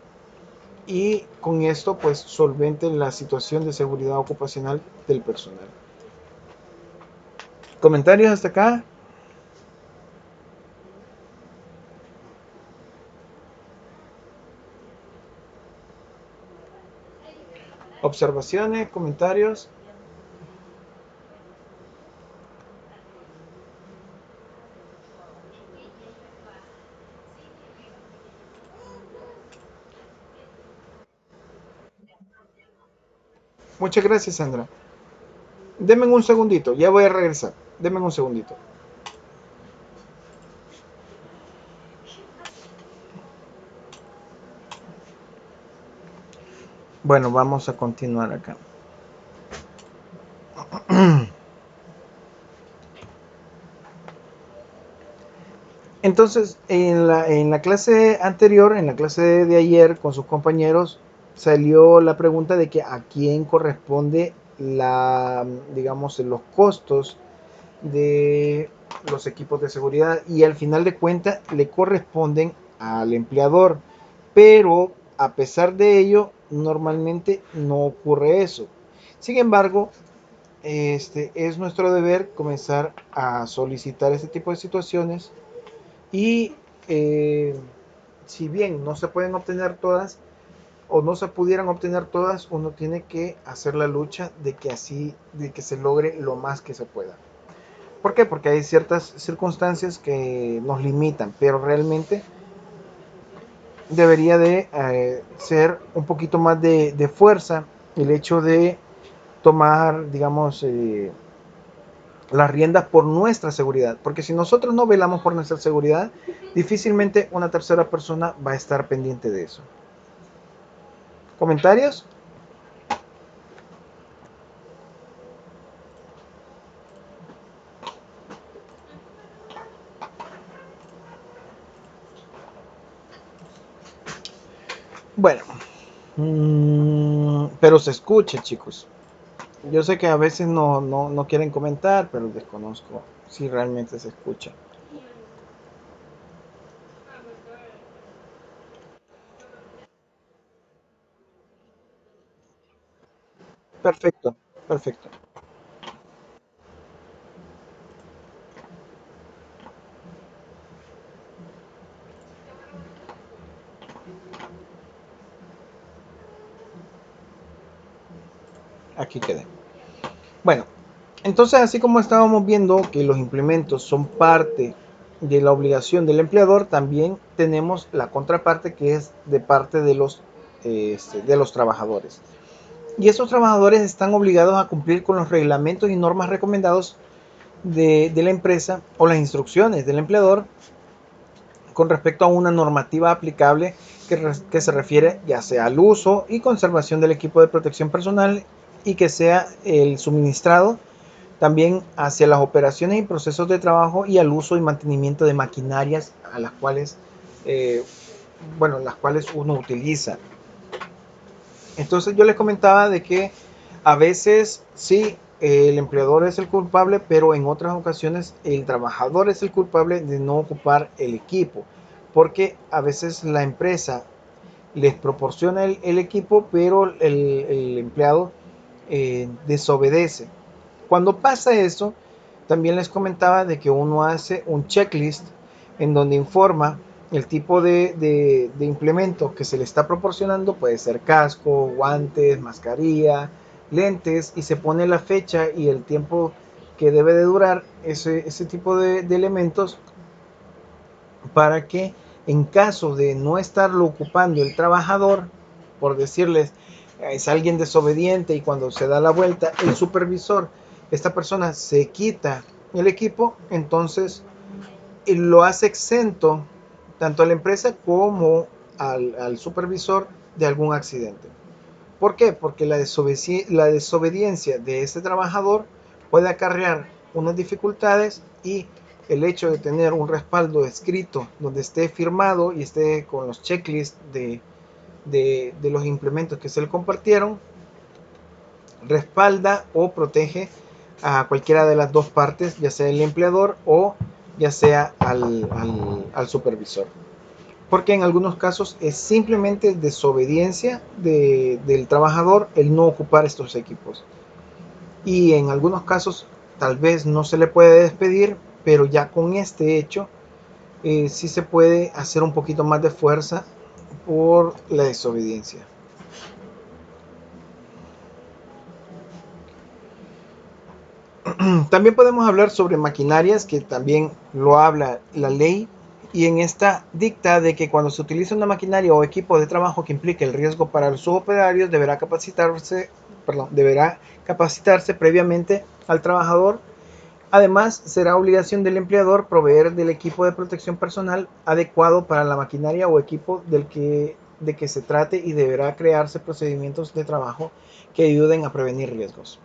y con esto pues solvente la situación de seguridad ocupacional del personal. ¿Comentarios hasta acá? ¿Observaciones? ¿Comentarios? Muchas gracias, Sandra. Denme un segundito, ya voy a regresar. Denme un segundito. Bueno, vamos a continuar acá. Entonces, en la clase anterior, en la clase de ayer con sus compañeros, salió la pregunta de que a quién corresponde digamos, los costos de los equipos de seguridad y al final de cuentas le corresponden al empleador. Pero a pesar de ello, normalmente no ocurre eso. Sin embargo, es nuestro deber comenzar a solicitar este tipo de situaciones y eh, si bien no se pueden obtener todas o no se pudieran obtener todas, uno tiene que hacer la lucha de que se logre lo más que se pueda. ¿Por qué? Porque hay ciertas circunstancias que nos limitan, pero realmente debería de ser un poquito más de fuerza el hecho de tomar, digamos, las riendas por nuestra seguridad. Porque si nosotros no velamos por nuestra seguridad, difícilmente una tercera persona va a estar pendiente de eso. ¿Comentarios? Bueno, pero se escuche, chicos. Yo sé que a veces no quieren comentar, pero desconozco si realmente se escucha. Perfecto, perfecto. Aquí quedé. Bueno, entonces así como estábamos viendo que los implementos son parte de la obligación del empleador, también tenemos la contraparte que es de parte de los trabajadores. Y esos trabajadores están obligados a cumplir con los reglamentos y normas recomendados de la empresa o las instrucciones del empleador con respecto a una normativa aplicable que se refiere ya sea al uso y conservación del equipo de protección personal y que sea el suministrado también hacia las operaciones y procesos de trabajo y al uso y mantenimiento de maquinarias a las cuales, eh, bueno, las cuales uno utiliza. Entonces yo les comentaba de que a veces sí, el empleador es el culpable, pero en otras ocasiones el trabajador es el culpable de no ocupar el equipo, porque a veces la empresa les proporciona el equipo, pero el empleado desobedece. Cuando pasa eso, también les comentaba de que uno hace un checklist en donde informa el tipo de implemento que se le está proporcionando, puede ser casco, guantes, mascarilla, lentes, y se pone la fecha y el tiempo que debe de durar ese tipo de elementos para que en caso de no estarlo ocupando el trabajador, por decirles, es alguien desobediente y cuando se da la vuelta, el supervisor, esta persona se quita el equipo, entonces lo hace exento tanto a la empresa como al supervisor de algún accidente. ¿Por qué? Porque la desobediencia de ese trabajador puede acarrear unas dificultades y el hecho de tener un respaldo escrito donde esté firmado y esté con los checklists de los implementos que se le compartieron, respalda o protege a cualquiera de las dos partes, ya sea el empleador o ya sea al supervisor. Porque en algunos casos es simplemente desobediencia del trabajador el no ocupar estos equipos. Y en algunos casos tal vez no se le puede despedir, pero ya con este hecho sí se puede hacer un poquito más de fuerza por la desobediencia. También podemos hablar sobre maquinarias, que también lo habla la ley, y en esta dicta de que cuando se utiliza una maquinaria o equipo de trabajo que implique el riesgo para los operarios, deberá capacitarse deberá capacitarse previamente al trabajador. Además, será obligación del empleador proveer del equipo de protección personal adecuado para la maquinaria o equipo de que se trate, y deberá crearse procedimientos de trabajo que ayuden a prevenir riesgos.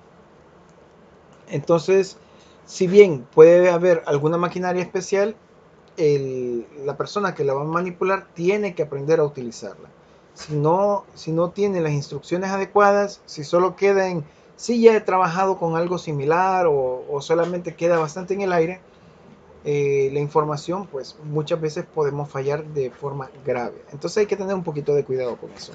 Entonces, si bien puede haber alguna maquinaria especial, la persona que la va a manipular tiene que aprender a utilizarla. Si no tiene las instrucciones adecuadas, si solo queda en sí ya he trabajado con algo similar, o solamente queda bastante en el aire, la información, pues muchas veces podemos fallar de forma grave. Entonces hay que tener un poquito de cuidado con eso.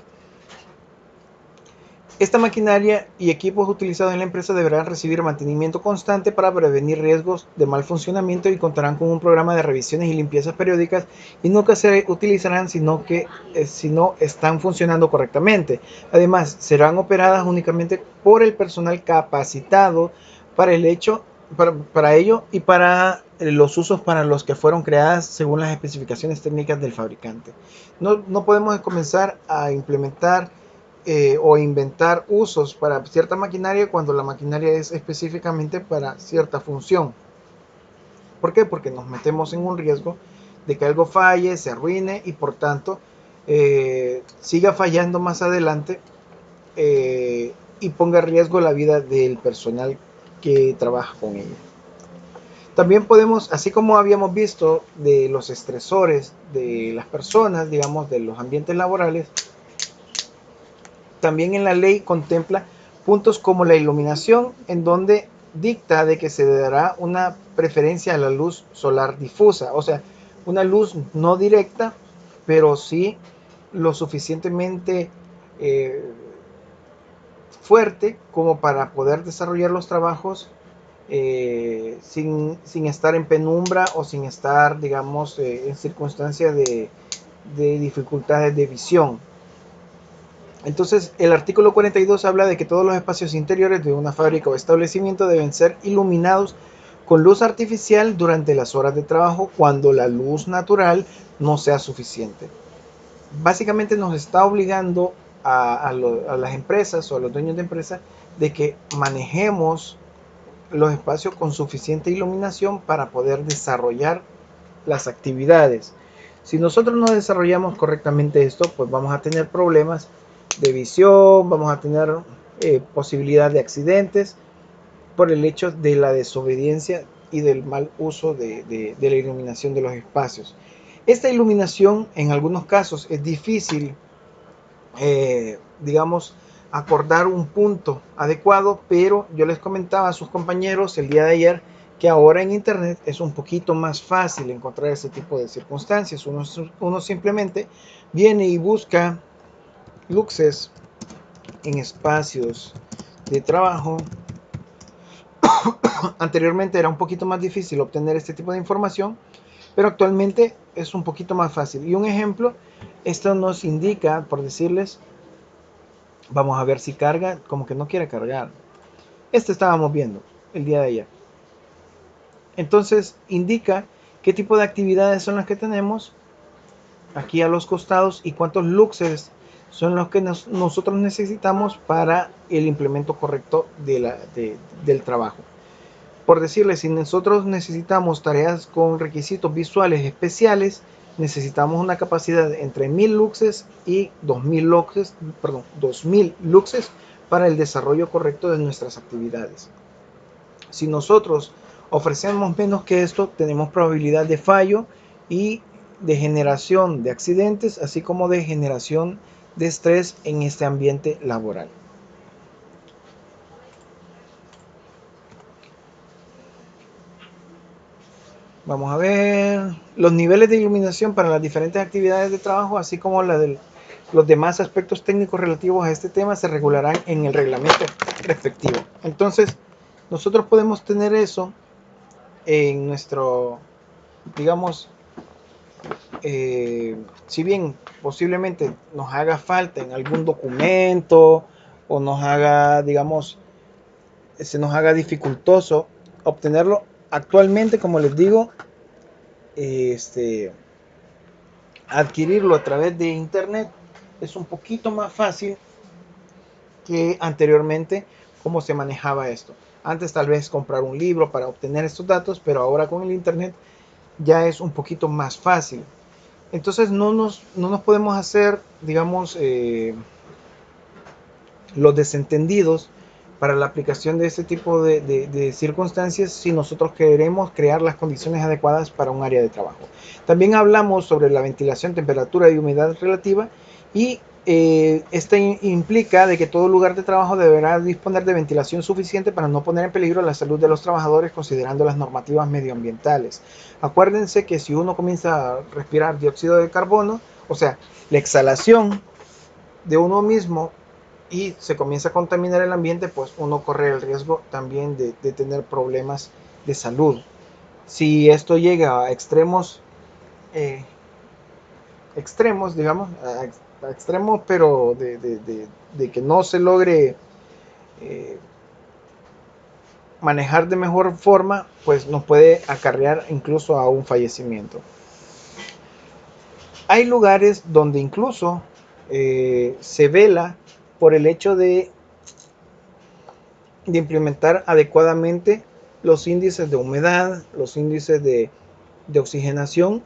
Esta maquinaria y equipos utilizados en la empresa deberán recibir mantenimiento constante para prevenir riesgos de mal funcionamiento, y contarán con un programa de revisiones y limpiezas periódicas, y nunca se utilizarán si no están funcionando correctamente. Además, serán operadas únicamente por el personal capacitado para ello y para los usos para los que fueron creadas según las especificaciones técnicas del fabricante. No podemos comenzar a implementar o inventar usos para cierta maquinaria cuando la maquinaria es específicamente para cierta función. ¿Por qué? Porque nos metemos en un riesgo de que algo falle, se arruine y por tanto siga fallando más adelante, y ponga en riesgo la vida del personal que trabaja con ella. También podemos, así como habíamos visto de los estresores de las personas, digamos, de los ambientes laborales, también en la ley contempla puntos como la iluminación, en donde dicta de que se dará una preferencia a la luz solar difusa, o sea, una luz no directa, pero sí lo suficientemente eh, fuerte como para poder desarrollar los trabajos sin estar en penumbra, o sin estar, digamos, en circunstancias de dificultades de visión. Entonces, el artículo 42 habla de que todos los espacios interiores de una fábrica o establecimiento deben ser iluminados con luz artificial durante las horas de trabajo, cuando la luz natural no sea suficiente. Básicamente nos está obligando a las empresas o a los dueños de empresas de que manejemos los espacios con suficiente iluminación para poder desarrollar las actividades. Si nosotros no desarrollamos correctamente esto, pues vamos a tener problemas de visión, vamos a tener posibilidad de accidentes por el hecho de la desobediencia y del mal uso de la iluminación de los espacios. Esta iluminación en algunos casos es difícil, digamos, acordar un punto adecuado, pero yo les comentaba a sus compañeros el día de ayer que ahora en internet es un poquito más fácil encontrar ese tipo de circunstancias. Uno simplemente viene y busca luxes en espacios de trabajo. Anteriormente era un poquito más difícil obtener este tipo de información, pero actualmente es un poquito más fácil. Y un ejemplo, esto nos indica, por decirles, vamos a ver si carga, como que no quiere cargar. Este estábamos viendo el día de ayer. Entonces indica qué tipo de actividades son las que tenemos aquí a los costados y cuántos luxes son los que nosotros necesitamos para el implemento correcto del trabajo. Por decirles, si nosotros necesitamos tareas con requisitos visuales especiales, necesitamos una capacidad entre 1000 luxes y 2000 luxes, perdón, 2000 luxes para el desarrollo correcto de nuestras actividades. Si nosotros ofrecemos menos que esto, tenemos probabilidad de fallo y de generación de accidentes, así como de generación de estrés en este ambiente laboral. Vamos a ver los niveles de iluminación para las diferentes actividades de trabajo, así como los demás aspectos técnicos relativos a este tema se regularán en el reglamento respectivo. Entonces, nosotros podemos tener eso en nuestro, digamos, si bien posiblemente nos haga falta en algún documento, o nos haga, digamos, se nos haga dificultoso obtenerlo actualmente, como les digo, adquirirlo a través de internet es un poquito más fácil que anteriormente cómo se manejaba esto. Antes tal vez comprar un libro para obtener estos datos, pero ahora con el internet ya es un poquito más fácil. Entonces no nos podemos hacer, digamos, los desentendidos para la aplicación de este tipo de circunstancias si nosotros queremos crear las condiciones adecuadas para un área de trabajo. También hablamos sobre la ventilación, temperatura y humedad relativa y esta implica de que todo lugar de trabajo deberá disponer de ventilación suficiente para no poner en peligro la salud de los trabajadores considerando las normativas medioambientales. Acuérdense que si uno comienza a respirar dióxido de carbono, o sea, la exhalación de uno mismo y se comienza a contaminar el ambiente, pues uno corre el riesgo también de tener problemas de salud. Si esto llega a eh, extremos, digamos, a extremos, pero de que no se logre eh, manejar de mejor forma, pues nos puede acarrear incluso a un fallecimiento. Hay lugares donde incluso se vela por el hecho de implementar adecuadamente los índices de humedad, los índices de oxigenación,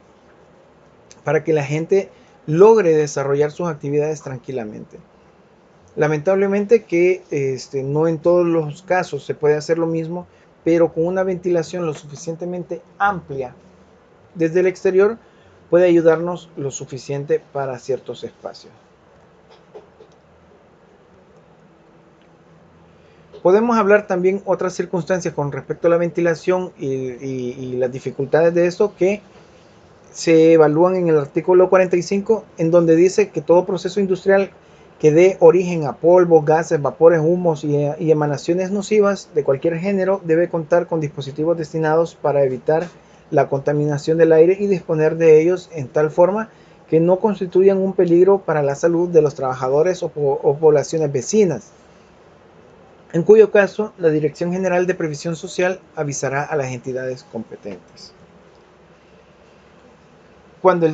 para que la gente logre desarrollar sus actividades tranquilamente. Lamentablemente que no en todos los casos se puede hacer lo mismo, pero con una ventilación lo suficientemente amplia desde el exterior puede ayudarnos lo suficiente para ciertos espacios. Podemos hablar también otras circunstancias con respecto a la ventilación y las dificultades de esto que se evalúan en el artículo 45, en donde dice que todo proceso industrial que dé origen a polvos, gases, vapores, humos y emanaciones nocivas de cualquier género debe contar con dispositivos destinados para evitar la contaminación del aire y disponer de ellos en tal forma que no constituyan un peligro para la salud de los trabajadores o poblaciones vecinas, en cuyo caso la Dirección General de Previsión Social avisará a las entidades competentes. Cuando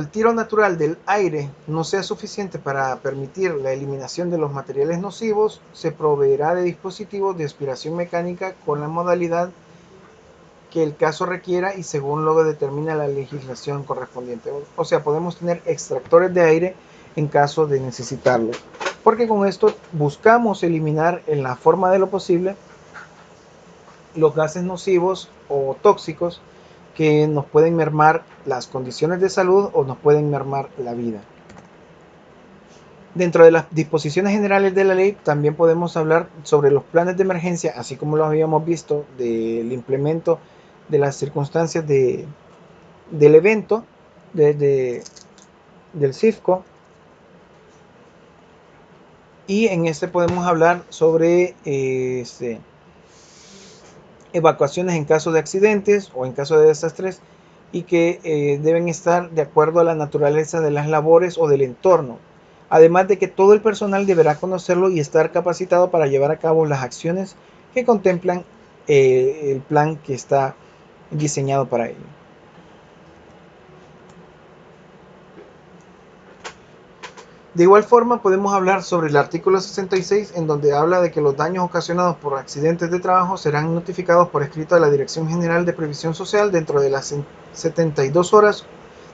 el tiro natural del aire no sea suficiente para permitir la eliminación de los materiales nocivos, se proveerá de dispositivos de aspiración mecánica con la modalidad que el caso requiera y según lo determina la legislación correspondiente. O sea, podemos tener extractores de aire en caso de necesitarlo, porque con esto buscamos eliminar en la forma de lo posible los gases nocivos o tóxicos que nos pueden mermar las condiciones de salud o nos pueden mermar la vida. Dentro de las disposiciones generales de la ley también podemos hablar sobre los planes de emergencia, así como lo habíamos visto del implemento de las circunstancias del evento del CIFCO, y en este podemos hablar sobre evacuaciones en caso de accidentes o en caso de desastres y que deben estar de acuerdo a la naturaleza de las labores o del entorno. Además de que todo el personal deberá conocerlo y estar capacitado para llevar a cabo las acciones que contemplan el plan que está diseñado para ello. De igual forma podemos hablar sobre el artículo 66 en donde habla de que los daños ocasionados por accidentes de trabajo serán notificados por escrito a la Dirección General de Previsión Social dentro de las 72 horas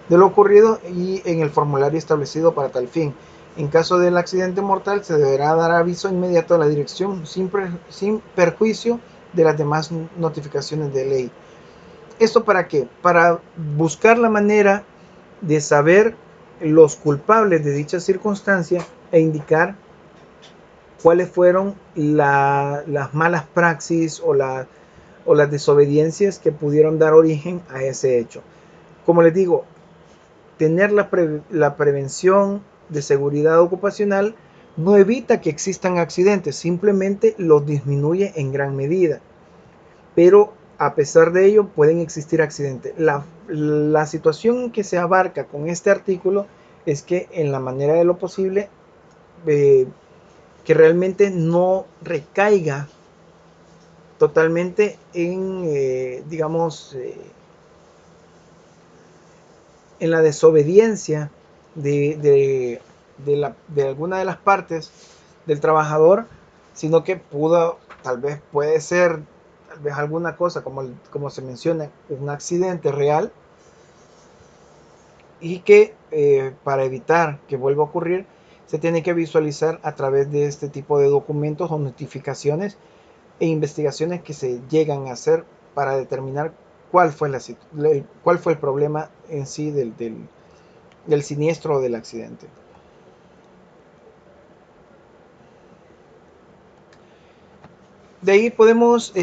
de lo ocurrido y en el formulario establecido para tal fin. En caso del accidente mortal se deberá dar aviso inmediato a la dirección sin perjuicio de las demás notificaciones de ley. ¿Esto para qué? Para buscar la manera de saber los culpables de dicha circunstancia e indicar cuáles fueron las malas praxis o las desobediencias que pudieron dar origen a ese hecho. Como les digo, tener la prevención de seguridad ocupacional no evita que existan accidentes, simplemente los disminuye en gran medida. Pero a pesar de ello pueden existir accidentes. La situación que se abarca con este artículo es que en la manera de lo posible que realmente no recaiga totalmente en digamos en la desobediencia de alguna de las partes del trabajador, sino que tal vez puede ser, tal vez alguna cosa, como se menciona, un accidente real, y que para evitar que vuelva a ocurrir, se tiene que visualizar a través de este tipo de documentos o notificaciones e investigaciones que se llegan a hacer para determinar cuál fue el problema en sí del siniestro o del accidente. De ahí podemos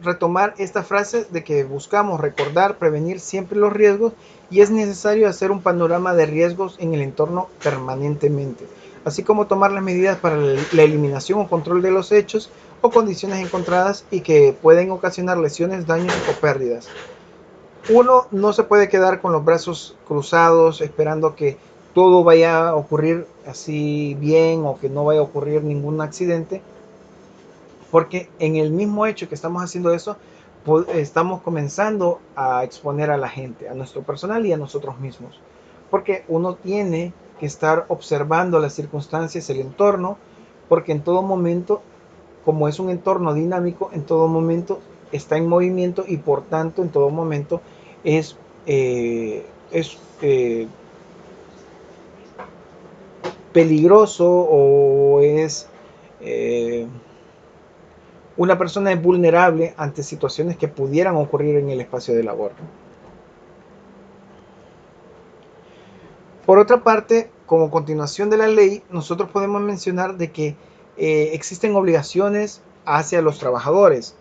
retomar esta frase de que buscamos recordar, prevenir siempre los riesgos y es necesario hacer un panorama de riesgos en el entorno permanentemente, así como tomar las medidas para la eliminación o control de los hechos o condiciones encontradas y que pueden ocasionar lesiones, daños o pérdidas. Uno no se puede quedar con los brazos cruzados esperando que todo vaya a ocurrir así bien o que no vaya a ocurrir ningún accidente, porque en el mismo hecho que estamos haciendo eso, estamos comenzando a exponer a la gente, a nuestro personal y a nosotros mismos. Porque uno tiene que estar observando las circunstancias, el entorno, porque en todo momento, como es un entorno dinámico, en todo momento está en movimiento y por tanto en todo momento es, es peligroso o es eh, una persona es vulnerable ante situaciones que pudieran ocurrir en el espacio de labor. Por otra parte, como continuación de la ley, nosotros podemos mencionar de que existen obligaciones hacia los trabajadores,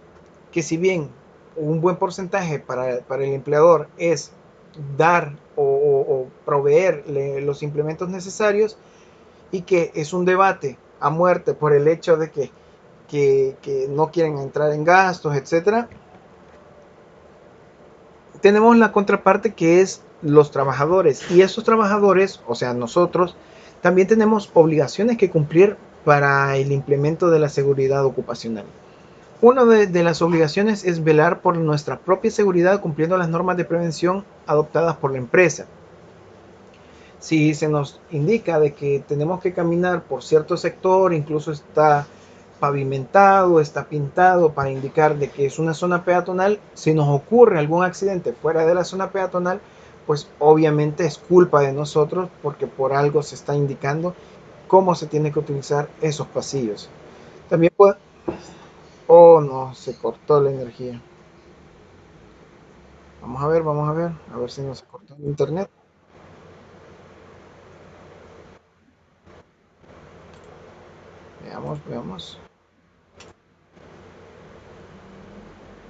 que si bien un buen porcentaje para el empleador es dar o proveer los implementos necesarios, y que es un debate a muerte por el hecho de que no quieren entrar en gastos, etcétera. Tenemos la contraparte que es los trabajadores y esos trabajadores, o sea, nosotros, también tenemos obligaciones que cumplir para el implemento de la seguridad ocupacional. Una de las obligaciones es velar por nuestra propia seguridad cumpliendo las normas de prevención adoptadas por la empresa. Si se nos indica de que tenemos que caminar por cierto sector, incluso está pavimentado, está pintado para indicar de que es una zona peatonal, si nos ocurre algún accidente fuera de la zona peatonal, pues obviamente es culpa de nosotros porque por algo se está indicando cómo se tiene que utilizar esos pasillos. También puede... Oh, no, se cortó la energía. A ver si no se cortó el internet. Veamos, veamos.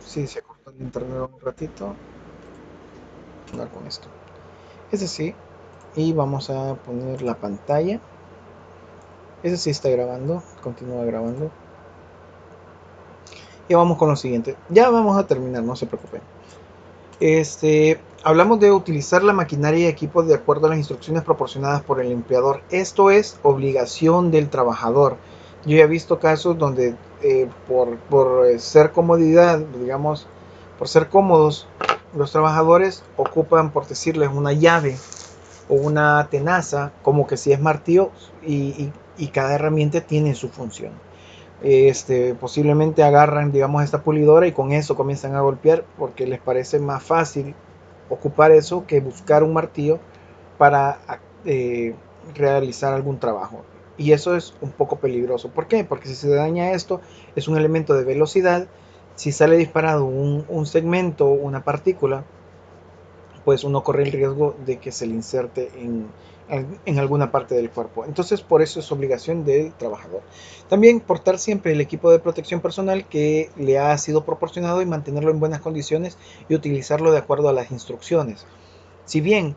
Sí, se cortó el internet un ratito. Voy con esto. Ese sí. Y vamos a poner la pantalla. Ese sí está grabando. Continúa grabando. Y vamos con lo siguiente. Ya vamos a terminar, no se preocupen. Hablamos de utilizar la maquinaria y equipos de acuerdo a las instrucciones proporcionadas por el empleador. Esto es obligación del trabajador. Yo ya he visto casos donde por ser comodidad, digamos, por ser cómodos, los trabajadores ocupan, por decirles, una llave o una tenaza, como que si es martillo, y cada herramienta tiene su función. Posiblemente agarran, digamos, esta pulidora y con eso comienzan a golpear porque les parece más fácil ocupar eso que buscar un martillo para eh, realizar algún trabajo. Y eso es un poco peligroso. ¿Por qué? Porque si se daña esto, es un elemento de velocidad. Si sale disparado un segmento, una partícula, pues uno corre el riesgo de que se le inserte en alguna parte del cuerpo. Entonces, por eso es obligación del trabajador. También portar siempre el equipo de protección personal que le ha sido proporcionado y mantenerlo en buenas condiciones y utilizarlo de acuerdo a las instrucciones. Si bien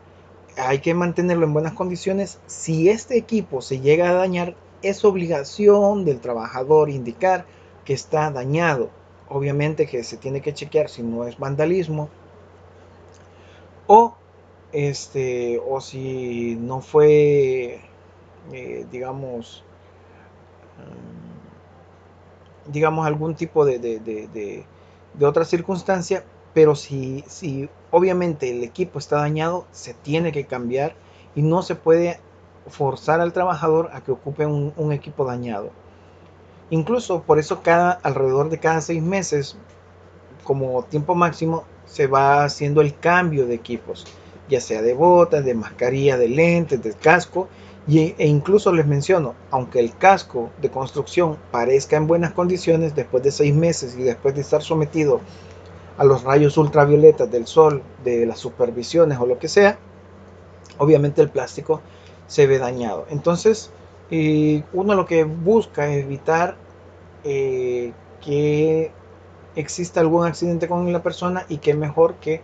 hay que mantenerlo en buenas condiciones, si este equipo se llega a dañar, es obligación del trabajador indicar que está dañado. Obviamente que se tiene que chequear si no es vandalismo o o si no fue, digamos, digamos algún tipo de otra circunstancia, pero si obviamente el equipo está dañado, se tiene que cambiar y no se puede forzar al trabajador a que ocupe un equipo dañado. Incluso por eso alrededor de cada 6 meses, como tiempo máximo, se va haciendo el cambio de equipos, ya sea de botas, de mascarilla, de lentes, de casco, e incluso les menciono, aunque el casco de construcción parezca en buenas condiciones, después de 6 meses y después de estar sometido a los rayos ultravioletas del sol, de las supervisiones o lo que sea, obviamente el plástico se ve dañado. Entonces, uno lo que busca es evitar que exista algún accidente con la persona, y qué mejor que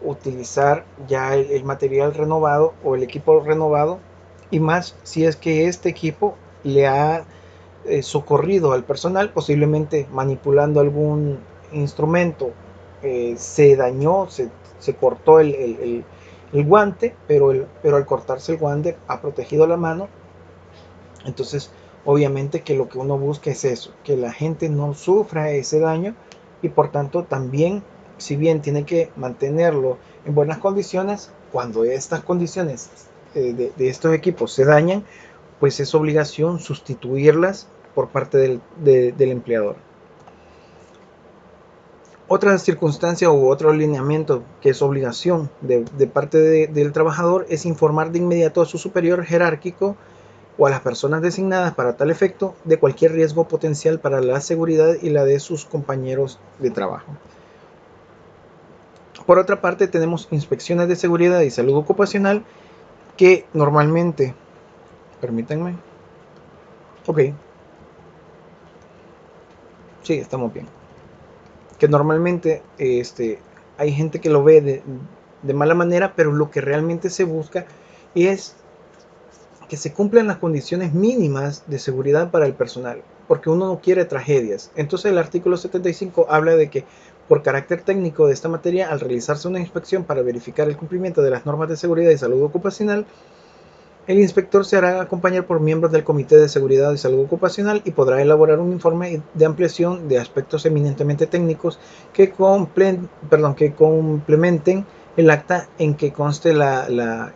utilizar ya el material renovado o el equipo renovado, y más si es que este equipo le ha socorrido al personal, posiblemente manipulando algún instrumento, se dañó, se cortó el guante, pero al cortarse el guante ha protegido la mano. Entonces, obviamente que lo que uno busca es eso, que la gente no sufra ese daño, y por tanto también, si bien tiene que mantenerlo en buenas condiciones, cuando estas condiciones de estos equipos se dañan, pues es obligación sustituirlas por parte del empleador. Otra circunstancia u otro alineamiento que es obligación de parte del trabajador es informar de inmediato a su superior jerárquico o a las personas designadas para tal efecto de cualquier riesgo potencial para la seguridad y la de sus compañeros de trabajo. Por otra parte, tenemos inspecciones de seguridad y salud ocupacional que normalmente, permítanme, ok, sí, estamos bien, que normalmente hay gente que lo ve de mala manera, pero lo que realmente se busca es que se cumplan las condiciones mínimas de seguridad para el personal, porque uno no quiere tragedias. Entonces el artículo 75 habla de que por carácter técnico de esta materia, al realizarse una inspección para verificar el cumplimiento de las normas de seguridad y salud ocupacional, el inspector se hará acompañar por miembros del Comité de Seguridad y Salud Ocupacional y podrá elaborar un informe de ampliación de aspectos eminentemente técnicos que complementen el acta en que conste la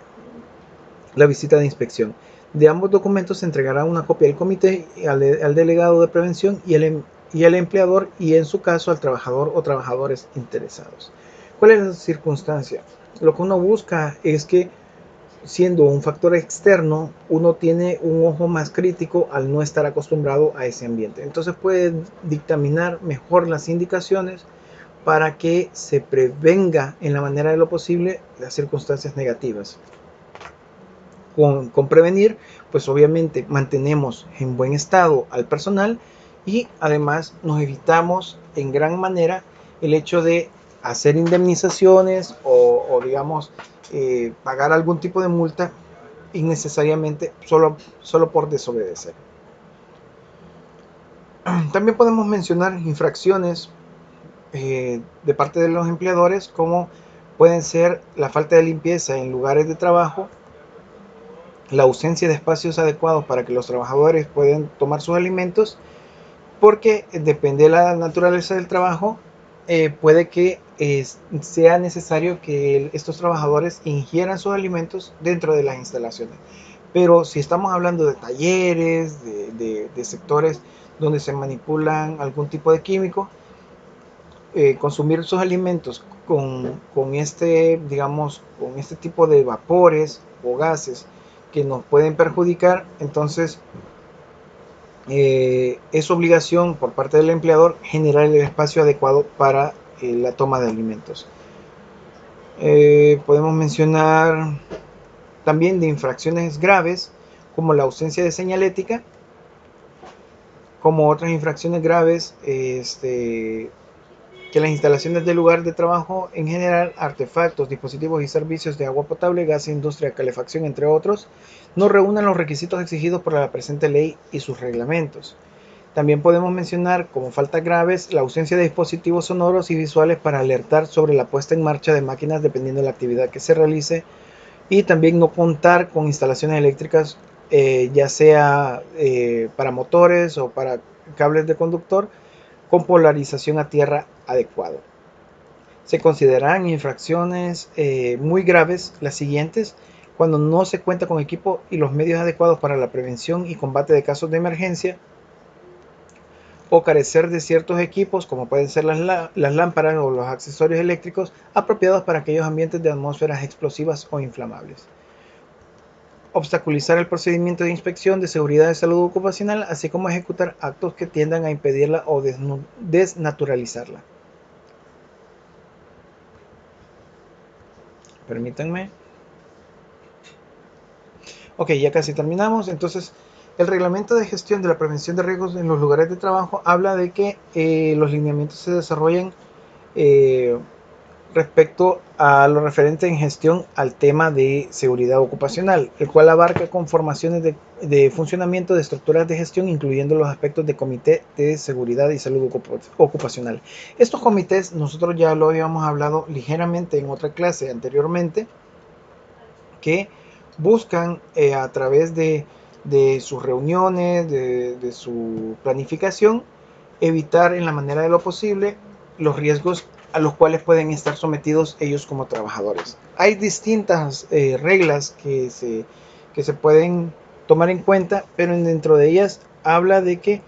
visita de inspección. De ambos documentos se entregará una copia al comité, al delegado de prevención y al empleador, y en su caso al trabajador o trabajadores interesados. ¿Cuál es la circunstancia? Lo que uno busca es que, siendo un factor externo, uno tiene un ojo más crítico al no estar acostumbrado a ese ambiente. Entonces puede dictaminar mejor las indicaciones para que se prevenga en la manera de lo posible las circunstancias negativas. Con prevenir, pues obviamente mantenemos en buen estado al personal, y además nos evitamos en gran manera el hecho de hacer indemnizaciones o digamos, pagar algún tipo de multa innecesariamente solo por desobedecer. También podemos mencionar infracciones de parte de los empleadores, como pueden ser la falta de limpieza en lugares de trabajo, la ausencia de espacios adecuados para que los trabajadores puedan tomar sus alimentos, porque depende de la naturaleza del trabajo, puede que sea necesario que estos trabajadores ingieran sus alimentos dentro de las instalaciones. Pero si estamos hablando de talleres, de sectores donde se manipulan algún tipo de químico, consumir sus alimentos digamos, con este tipo de vapores o gases que nos pueden perjudicar, entonces es obligación por parte del empleador generar el espacio adecuado para la toma de alimentos. Podemos mencionar también de infracciones graves, como la ausencia de señalética, como otras infracciones graves, que las instalaciones del lugar de trabajo en general, artefactos, dispositivos y servicios de agua potable, gas, industria, calefacción, entre otros, no reúnan los requisitos exigidos por la presente ley y sus reglamentos. También podemos mencionar como faltas graves la ausencia de dispositivos sonoros y visuales para alertar sobre la puesta en marcha de máquinas dependiendo de la actividad que se realice, y también no contar con instalaciones eléctricas, ya sea para motores o para cables de conductor, con polarización a tierra adecuado. Se consideran infracciones muy graves las siguientes: cuando no se cuenta con equipo y los medios adecuados para la prevención y combate de casos de emergencia, o carecer de ciertos equipos como pueden ser las lámparas o los accesorios eléctricos apropiados para aquellos ambientes de atmósferas explosivas o inflamables. Obstaculizar el procedimiento de inspección de seguridad de salud ocupacional, así como ejecutar actos que tiendan a impedirla o desnaturalizarla. Permítanme. Ok, ya casi terminamos. Entonces, el reglamento de gestión de la prevención de riesgos en los lugares de trabajo habla de que los lineamientos se desarrollan eh, respecto a lo referente en gestión al tema de seguridad ocupacional, el cual abarca conformaciones de funcionamiento de estructuras de gestión, incluyendo los aspectos de comité de seguridad y salud ocupacional. Estos comités nosotros ya lo habíamos hablado ligeramente en otra clase anteriormente, que buscan a través de sus reuniones, de su planificación, evitar en la manera de lo posible los riesgos a los cuales pueden estar sometidos ellos como trabajadores. Hay distintas reglas que se pueden tomar en cuenta, pero dentro de ellas habla de que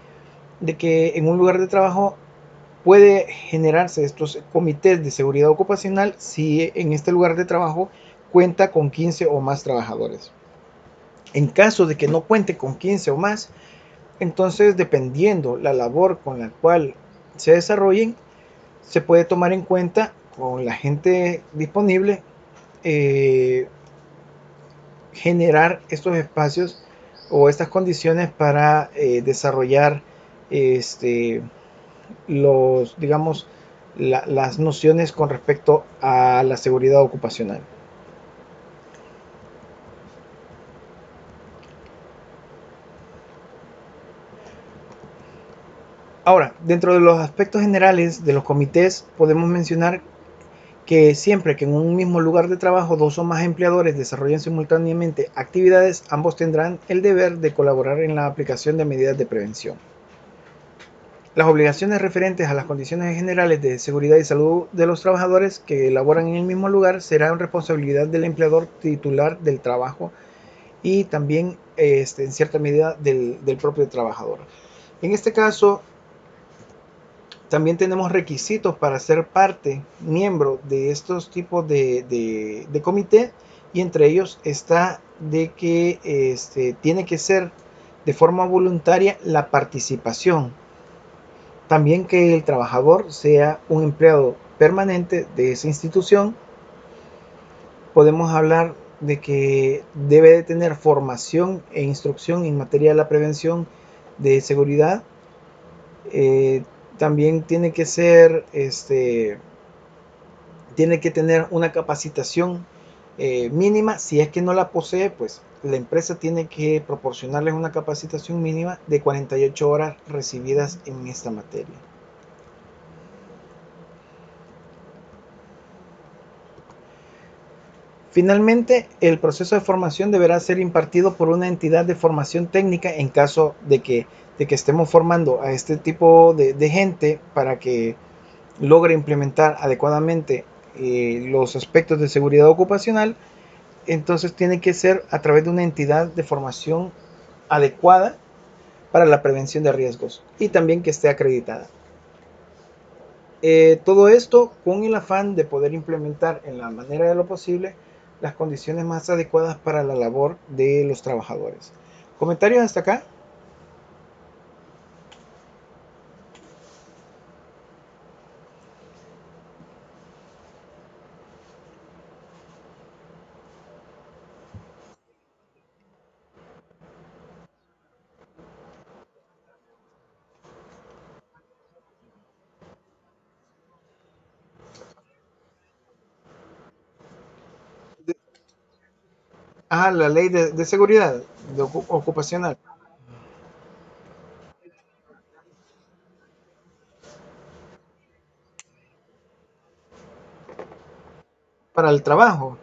en un lugar de trabajo puede generarse estos comités de seguridad ocupacional si en este lugar de trabajo cuenta con 15 o más trabajadores. En caso de que no cuente con 15 o más, entonces dependiendo la labor con la cual se desarrollen, se puede tomar en cuenta con la gente disponible eh, generar estos espacios o estas condiciones para desarrollar este, los, digamos, las nociones con respecto a la seguridad ocupacional. Ahora, dentro de los aspectos generales de los comités, podemos mencionar que siempre que en un mismo lugar de trabajo dos o más empleadores desarrollen simultáneamente actividades, ambos tendrán el deber de colaborar en la aplicación de medidas de prevención. Las obligaciones referentes a las condiciones generales de seguridad y salud de los trabajadores que laboran en el mismo lugar serán responsabilidad del empleador titular del trabajo y también en cierta medida del propio trabajador. En este caso, también tenemos requisitos para ser parte, miembro de estos tipos de comité, y entre ellos está de que tiene que ser de forma voluntaria la participación. También que el trabajador sea un empleado permanente de esa institución. Podemos hablar de que debe de tener formación e instrucción en materia de la prevención de seguridad. Eh, También tiene que ser, tiene que tener una capacitación mínima. Si es que no la posee, pues la empresa tiene que proporcionarles una capacitación mínima de 48 horas recibidas en esta materia. Finalmente, el proceso de formación deberá ser impartido por una entidad de formación técnica en caso de que estemos formando a este tipo de gente para que logre implementar adecuadamente los aspectos de seguridad ocupacional. Entonces tiene que ser a través de una entidad de formación adecuada para la prevención de riesgos y también que esté acreditada. Todo esto con el afán de poder implementar en la manera de lo posible las condiciones más adecuadas para la labor de los trabajadores. ¿Comentarios hasta acá? Ah, la ley de seguridad ocupacional para el trabajo.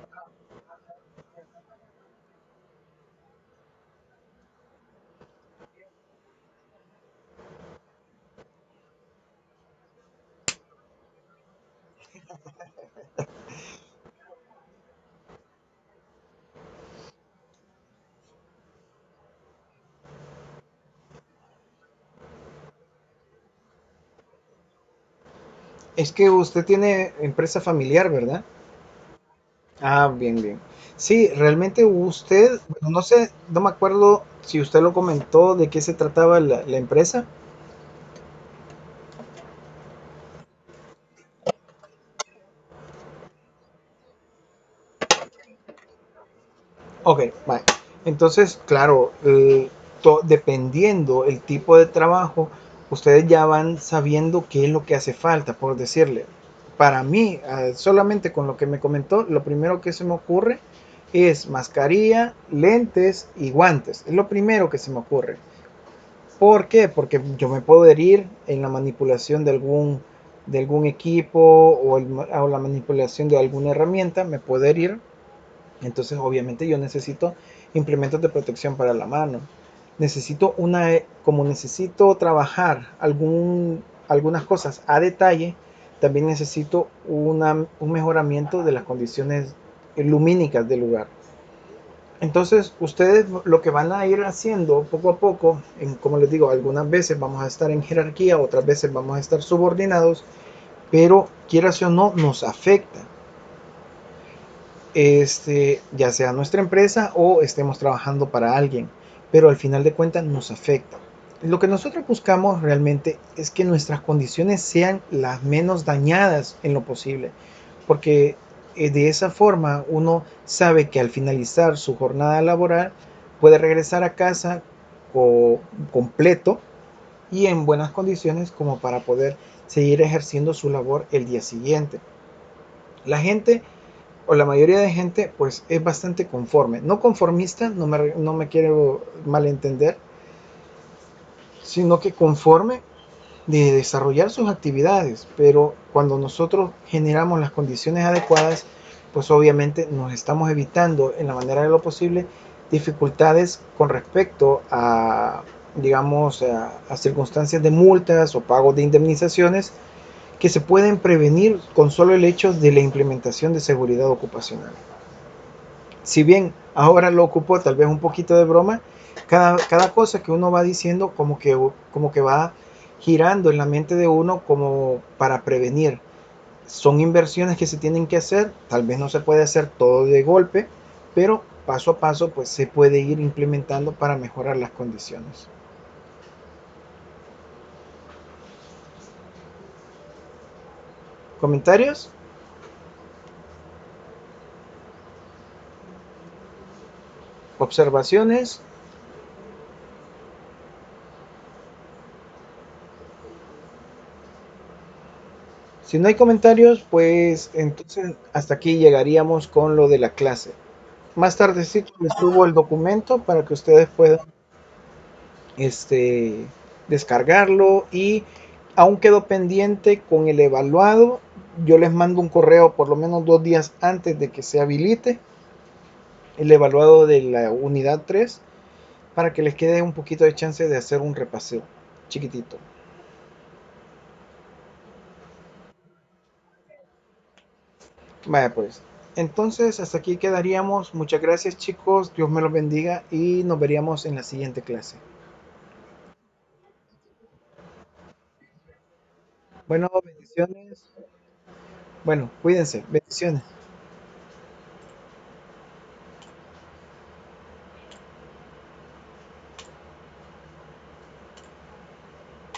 Es que usted tiene empresa familiar, ¿verdad? Ah, bien, bien. Sí, realmente usted, bueno, no sé, no me acuerdo si usted lo comentó de qué se trataba la empresa. Ok, vale. Entonces, claro, dependiendo el tipo de trabajo, ustedes ya van sabiendo qué es lo que hace falta, por decirle. Para mí, solamente con lo que me comentó, lo primero que se me ocurre es mascarilla, lentes y guantes. Es lo primero que se me ocurre. ¿Por qué? Porque yo me puedo herir en la manipulación de algún equipo o la manipulación de alguna herramienta, me puedo herir. Entonces, obviamente, yo necesito implementos de protección para la mano. Necesito como necesito trabajar algunas cosas a detalle, también necesito un mejoramiento de las condiciones lumínicas del lugar. Entonces, ustedes lo que van a ir haciendo poco a poco, como les digo, algunas veces vamos a estar en jerarquía, otras veces vamos a estar subordinados, pero quieras o no, nos afecta, ya sea nuestra empresa o estemos trabajando para alguien, pero al final de cuentas nos afecta. Lo que nosotros buscamos realmente es que nuestras condiciones sean las menos dañadas en lo posible, porque de esa forma uno sabe que al finalizar su jornada laboral puede regresar a casa completo y en buenas condiciones como para poder seguir ejerciendo su labor el día siguiente. La gente o la mayoría de gente pues es bastante conforme, no conformista, no me quiero malentender, sino que conforme de desarrollar sus actividades, pero cuando nosotros generamos las condiciones adecuadas, pues obviamente nos estamos evitando en la manera de lo posible dificultades con respecto a, digamos, a circunstancias de multas o pagos de indemnizaciones que se pueden prevenir con solo el hecho de la implementación de seguridad ocupacional. Si bien ahora lo ocupo tal vez un poquito de broma, cada cosa que uno va diciendo como que va girando en la mente de uno como para prevenir. Son inversiones que se tienen que hacer, tal vez no se puede hacer todo de golpe, pero paso a paso pues se puede ir implementando para mejorar las condiciones. ¿Comentarios? ¿Observaciones? Si no hay comentarios, pues entonces hasta aquí llegaríamos con lo de la clase. Más tardecito les subo el documento para que ustedes puedan este, descargarlo y aún quedó pendiente con el evaluado. Yo les mando un correo por lo menos 2 días antes de que se habilite el evaluado de la unidad 3 para que les quede un poquito de chance de hacer un repaseo chiquitito. Vaya pues. Entonces hasta aquí quedaríamos. Muchas gracias chicos. Dios me los bendiga y nos veríamos en la siguiente clase. Bueno, bendiciones. Bueno, cuídense. Bendiciones.